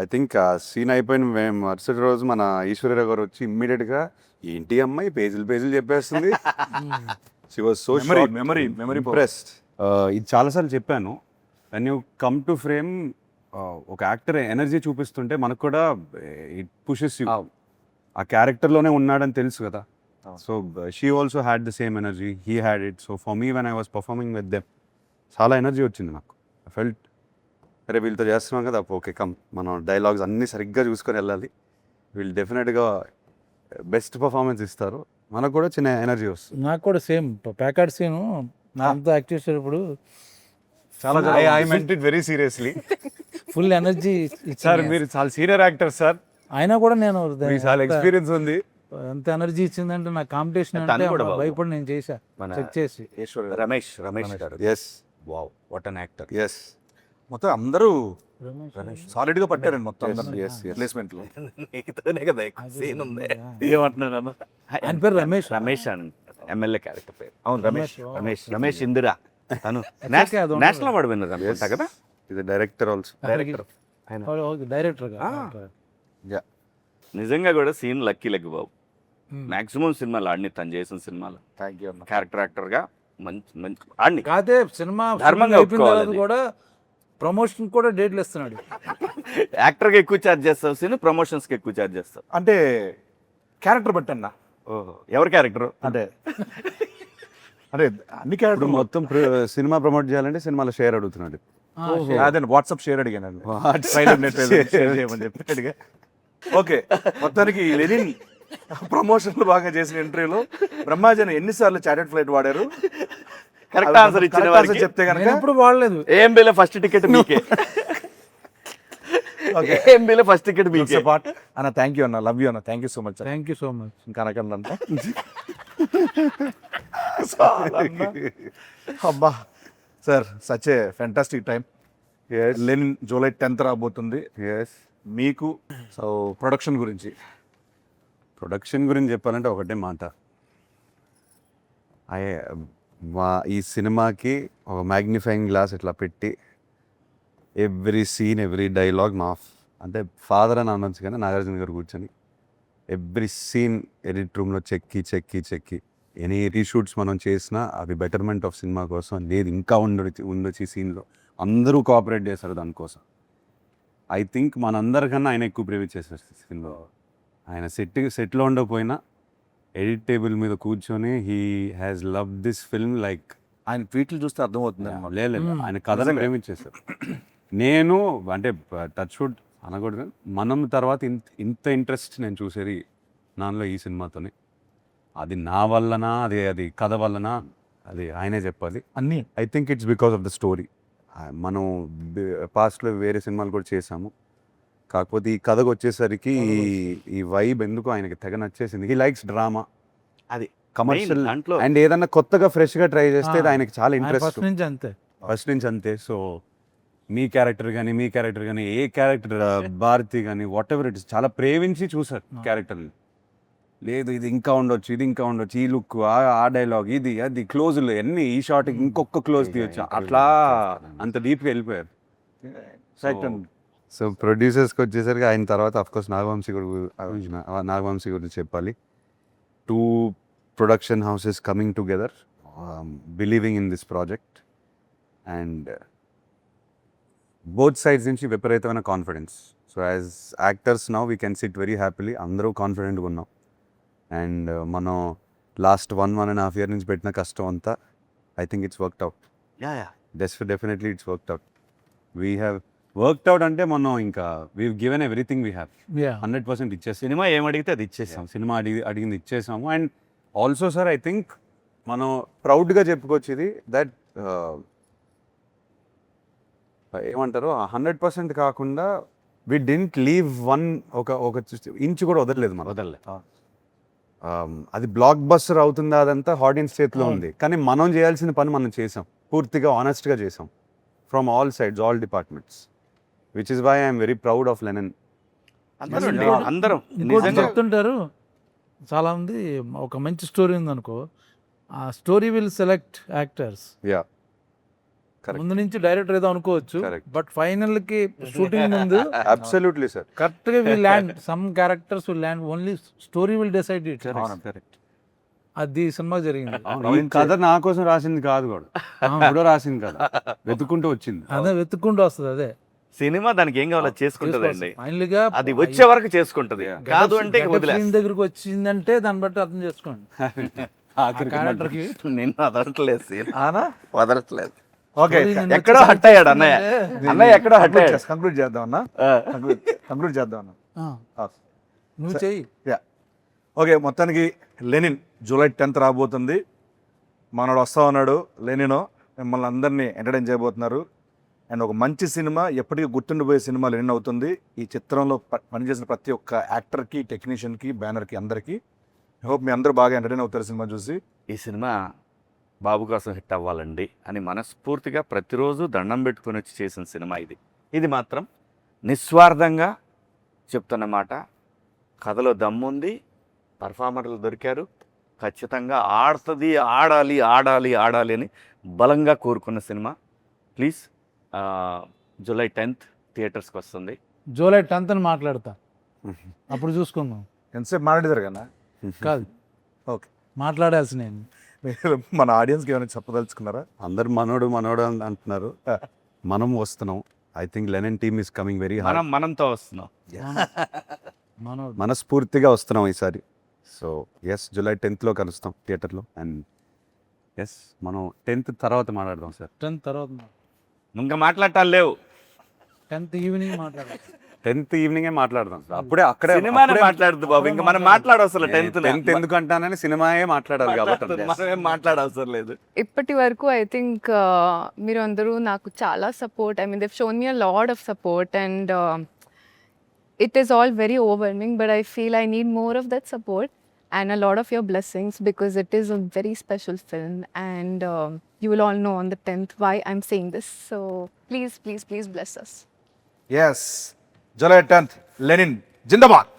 I think ఆ సీన్ అయిపోయిన మేము మరుసటి రోజు మన ఈశ్వర్యరావు గారు వచ్చి ఇమ్మీడియట్గా ఏంటి అమ్మాయి పేజీలు చెప్పేస్తుంది. She was so memory impressed. ఇది చాలాసార్లు చెప్పాను, when you come to frame ఒక యాక్టర్ ఎనర్జీ చూపిస్తుంటే మనకు కూడా ఇట్ పుషెస్ యూ. ఆ క్యారెక్టర్లోనే ఉన్నాడని తెలుసు కదా. So she also had the same energy, he had it. So for me when I was performing with them చాలా ఎనర్జీ వచ్చింది నాకు. ఐ ఫెల్ట్ అరే వీళ్ళతో చేస్తున్నాం కదా, ఓకే కమ్ మనం డైలాగ్స్ అన్నీ సరిగ్గా చూసుకొని వెళ్ళాలి, వీళ్ళు డెఫినెట్గా బెస్ట్ పర్ఫార్మెన్స్ ఇస్తారు, మనకు కూడా చిన్న ఎనర్జీ వస్తుంది. నాకు కూడా సేమ్ ప్యాకెట్ సీను అంతా యాక్ట్ చేసేటప్పుడు చాలా I meant it very seriously. Full energy sir మీరు చాలా సీనియర్ యాక్టర్ సార్, అయినా కూడా నేను మీకు చాలా ఎక్స్పీరియన్స్ ఉంది. ఎంత ఎనర్జీ ఇచ్చిందంటే నా కాంపిటీషన్ తను అంటే కూడా బాబు. భయపడి నేను చేశా చెక్ చేసి. రమేష్ గారు. Yes, wow, what an actor. Yes, మొత్తం అందరూ రమేష్ సాలిడ్ గా పట్టారండి మొత్తం yes. ప్లేస్మెంట్ లో. నీతోనే కదా సీన్ ఉంది. ఏమంటున్నాను, ఆయన పేరు రమేష్. రమేష్ అని ఎమ్మెల్యే క్యారెక్టర్ పేరు. అవును, రమేష్. రమేష్ ఇందిరా. తను Okay, అది ఉండదు. నేషనల్ అవార్డు విన్నర్ అనుకుంటా కదా. ఇది డైరెక్టర్ ఆల్సో. డైరెక్టర్ డైరెక్టర్ నిజంగా కూడా సీన్ లక్కీ లెగ్ బాబు. మాక్సిమం సినిమాలు ఆడిని తను చేసిన సినిమాలు థ్యాంక్ యూ అన్న. క్యారెక్టర్ యాక్టర్గా మంచి మంచి ఆడిని. కాదే సినిమా ధర్మంగా అయిపోయిన తర్వాత ఒప్పుకోవాలి. కూడా ప్రమోషన్ కూడా డేట్లు ఇస్తున్నాడు. యాక్టర్గా ఎక్కువ ఛార్జ్ చేస్తావు సీన్, ప్రమోషన్స్కి ఎక్కువ ఛార్జ్ చేస్తావు. అంటే క్యారెక్టర్ బట్టి అన్న, ఓహో ఎవరి క్యారెక్టర్? అంటే అంటే అన్ని ఇప్పుడు క్యారెక్టర్ మొత్తం సినిమా ప్రమోట్ చేయాలంటే సినిమాలో షేర్ అడుగుతున్నాడు. అదే వాట్సాప్ షేర్ అడిగాను చేయమని చెప్పి అడిగా. ఓకే, మొత్తానికి లెనిన్ ప్రమోషన్లు బాగా చేసిన ఇంటర్వ్యూలో బ్రహ్మాజన్ ఎన్నిసార్లు చాటెడ్ ఫ్లైట్ వాడారు? కరెక్ట్ ఆన్సర్ ఇచ్చిన Correct answer వారికి చెప్తే కనుక నేను ఎప్పుడు వాడలేదు. ఏఎంబీలో ఫస్ట్ టికెట్ మీకే. ఏఎంబీలో ఫస్ట్ టికెట్ మీకే. పార్ట్ అన్న. థ్యాంక్ యూ అన్న, లవ్ యూ అన్న, thank you so much. Thank you so much. ఇంకా అనకండి అబ్బా sir, such a fantastic time. Lenin July 10th రాబోతుంది. ఎస్. మీకు సో ప్రొడక్షన్ గురించి ప్రొడక్షన్ గురించి చెప్పాలంటే ఒకటే మాట. ఈ సినిమాకి ఒక మ్యాగ్నిఫైయింగ్ గ్లాస్ ఇట్లా పెట్టి ఎవ్రీ సీన్ ఎవ్రీ డైలాగ్ నా అంటే ఫాదర్ అని అనొచ్చు, కానీ నాగార్జున గారు కూర్చొని ఎవ్రీ సీన్ ఎడిట్ రూమ్లో చెక్కి ఎనీ రీషూట్స్ మనం చేసినా అవి బెటర్మెంట్ ఆఫ్ సినిమా కోసం. లేదు ఇంకా ఉండొచ్చు ఈ సీన్లో, అందరూ కోఆపరేట్ చేశారు దానికోసం. ఐ థింక్ మనందరికన్నా ఆయన ఎక్కువ ప్రేమ చేశారు సినిమాలో. ఆయన సెట్లో ఉండకపోయినా ఎడిట్ టేబుల్ మీద కూర్చొని he has love this film like. ఆయన ట్వీట్లు చూస్తే అర్థమవుతుంది. లేదు ఆయన కథను ప్రేమించేశారు. నేను అంటే టచ్ వుడ్ అనకూడదు, మనం తర్వాత ఇంత ఇంట్రెస్ట్ నేను చూసేది నాలో ఈ సినిమాతోనే. అది నా వల్లనా, అది కథ వల్లనా, అది ఆయనే చెప్పాలి. అన్నీ I think it's because of the story. మనం పాస్ట్లో వేరే సినిమాలు కూడా చేసాము, కాకపోతే ఈ కథకు వచ్చేసరికి ఈ వైబ్ ఎందుకు ఆయనకి తెగ నచ్చేసింది. హీ లైక్స్ డ్రామా, అది కమర్షియల్ దాంట్లో అండ్ ఏదన్నా కొత్తగా ఫ్రెష్గా ట్రై చేస్తే అది ఆయనకి చాలా ఇంట్రెస్ట్. ఫస్ట్ నుంచి అంతే. ఫస్ట్ నుంచి అంతే. సో మీ క్యారెక్టర్ కానీ ఏ క్యారెక్టర్ భారతి కానీ వాట్ ఎవర్ ఇట్ ఇస్ చాలా ప్రేమించి చూసారు క్యారెక్టర్ని. లేదు ఇది ఇంకా ఉండొచ్చు, ఈ లుక్, ఆ డైలాగ్, ఇది అది క్లోజులు అన్ని, ఈ షార్ట్ ఇంకొక క్లోజ్ తీయొచ్చు, అట్లా అంత డీప్గా వెళ్ళిపోయారు. సో ప్రొడ్యూసర్స్కి వచ్చేసరికి ఆయన తర్వాత అఫ్కోర్స్ నాగవంశీ గురించి చెప్పాలి. 2 production houses coming together, believing in this project, and both sides నుంచి విపరీతమైన confidence. So as actors now we can SIT very happily, అందరూ కాన్ఫిడెంట్గా ఉన్నాం. అండ్ మనం లాస్ట్ 1.5 year నుంచి పెట్టిన కష్టం అంతా I think it's worked out. Definitely it's worked out. We have worked out అంటే మనం ఇంకా we given everything we have 100% ఇచ్చేసాం. సినిమా ఏమడిగితే అది ఇచ్చేసాం. సినిమా అడిగింది ఇచ్చేసాము. And also sir I think మనం ప్రౌడ్గా చెప్పుకోవచ్చు ఇది దట్ ఏమంటారు 100% కాకుండా వి డింట్ లీవ్ ఒక ఇంచు కూడా వదలలేదు మనం. అది బ్లాక్ బస్టర్ అవుతుందా అదంతా ఆడియన్స్ చేతిలో ఉంది, కానీ మనం చేయాల్సిన పని మనం చేసాం, పూర్తిగా ఆనెస్ట్గా చేసాం from all sides, all departments, which is why I'm very proud of Lenin. అందరం ఇంకోటి చెప్తుంటారు చాలా మంది, ఒక మంచి స్టోరీ ఉందనుకో, ఆ story will select actors. Yeah Correct. ముందు నుంచి డైరెక్టర్ ఏదో అనుకోవచ్చు, Correct. బట్ ఫైనల్ కి షూటింగ్ ముందు అబ్సల్యూట్లీ సార్ కరెక్ట్ గా will land, some characters will land, only story will decide it. Correct. అది సినిమా జరిగింది. ఈ కథ నా కోసం రాసింది కాదు కూడా, కూడా రాసింది కదా, వెతుక్కుంటూ వచ్చింది. అదే వెతుక్కుంటూ వస్తుంది. అదే సినిమా దానికి ఏం కావాలో చేసుకుంటుందండి, ఫైనల్ గా అది వచ్చే వరకు చేసుకుంటది. కాదు అంటే సీన్ దగ్గరకు వచ్చిందంటే దాన్ని బట్టి అర్థం చేసుకోండి. క్యారెక్టర్ కి నిన్ను వదలట్లేదు సీన్, ఆనా వదలట్లేదు. ఓకే, ఎక్కడో హట్ అయ్యాడు అన్నయ్య, అన్నయ్య ఎక్కడో హట్ అయ్యాడు. కంక్లూడ్ చేద్దాం అన్న, కంక్లూడ్ చేద్దాం అన్న. నువ్వు చెయ్యి. యా ఓకే, మొత్తానికి లెనిన్ జూలై 10th రాబోతుంది. మనోడు వస్తా ఉన్నాడు లెనినో, మిమ్మల్ని అందరినీ ఎంటర్టైన్ చేయబోతున్నారు. అండ్ ఒక మంచి సినిమా, ఎప్పటికీ గుర్తుండిపోయే సినిమా లెనిన్ అవుతుంది. ఈ చిత్రంలో పనిచేసిన ప్రతి ఒక్క యాక్టర్కి, టెక్నీషియన్కి, బ్యానర్కి, అందరికీ ఐ హోప్ మీ అందరూ బాగా ఎంటర్టైన్ అవుతారు సినిమా చూసి. ఈ సినిమా బాబు కోసం హిట్ అవ్వాలండి అని మనస్ఫూర్తిగా ప్రతిరోజు దండం పెట్టుకొని వచ్చి చేసిన సినిమా ఇది. ఇది మాత్రం నిస్వార్థంగా చెప్తున్న మాట. కథలో దమ్ముంది, పర్ఫార్మర్లు దొరికారు, ఖచ్చితంగా ఆడుతుంది, ఆడాలి ఆడాలి ఆడాలి అని బలంగా కోరుకున్న సినిమా. ప్లీజ్ జూలై 10th థియేటర్స్కి వస్తుంది. జూలై 10th అని మాట్లాడతా. అప్పుడు చూసుకుందాం. ఎంతసేపు మాట్లాడేదారు కదా కాదు, ఓకే. మాట్లాడాల్సి నేను. మీరు మన ఆడియన్స్కి ఏమైనా చెప్పదలుచుకున్నారా? అందరు మనోడు మనోడు అని అంటున్నారు, మనం వస్తున్నాం. I think Lenin team is coming very hard. మనంతో వస్తున్నాం. మనోడు మనస్ఫూర్తిగా వస్తున్నాం ఈసారి. సో ఎస్, July 10th కలుస్తాం థియేటర్లో. అండ్ ఎస్, మనం 10th తర్వాత మాట్లాడదాం సార్. 10th తర్వాత ఇంకా మాట్లాడటాలు లేవు. 10th ఈవినింగ్ మాట్లాడాలి. 10th ఈవినింగే మాట్లాడదాం సార్. అప్పుడే అక్కడే సినిమానే మాట్లాడదు బాబు, ఇంకా మనం మాట్లాడవసరం. 10th ఎందుకు అంటానని సినిమాయే మాట్లాడాలి కాబట్టి మనం ఏం మాట్లాడవసరం లేదు. ఇప్పటి వరకు ఐ థింక్ మీరు అందరూ నాకు చాలా support, I mean దెవ్ shown me a lot of support and it is all very overwhelming, but I feel I need more of that support and a lot of your blessings because it is a very special film and you will all know on the 10th why I'm saying this. So please, please, please bless us. Yes, July 10th Lenin Zindabad.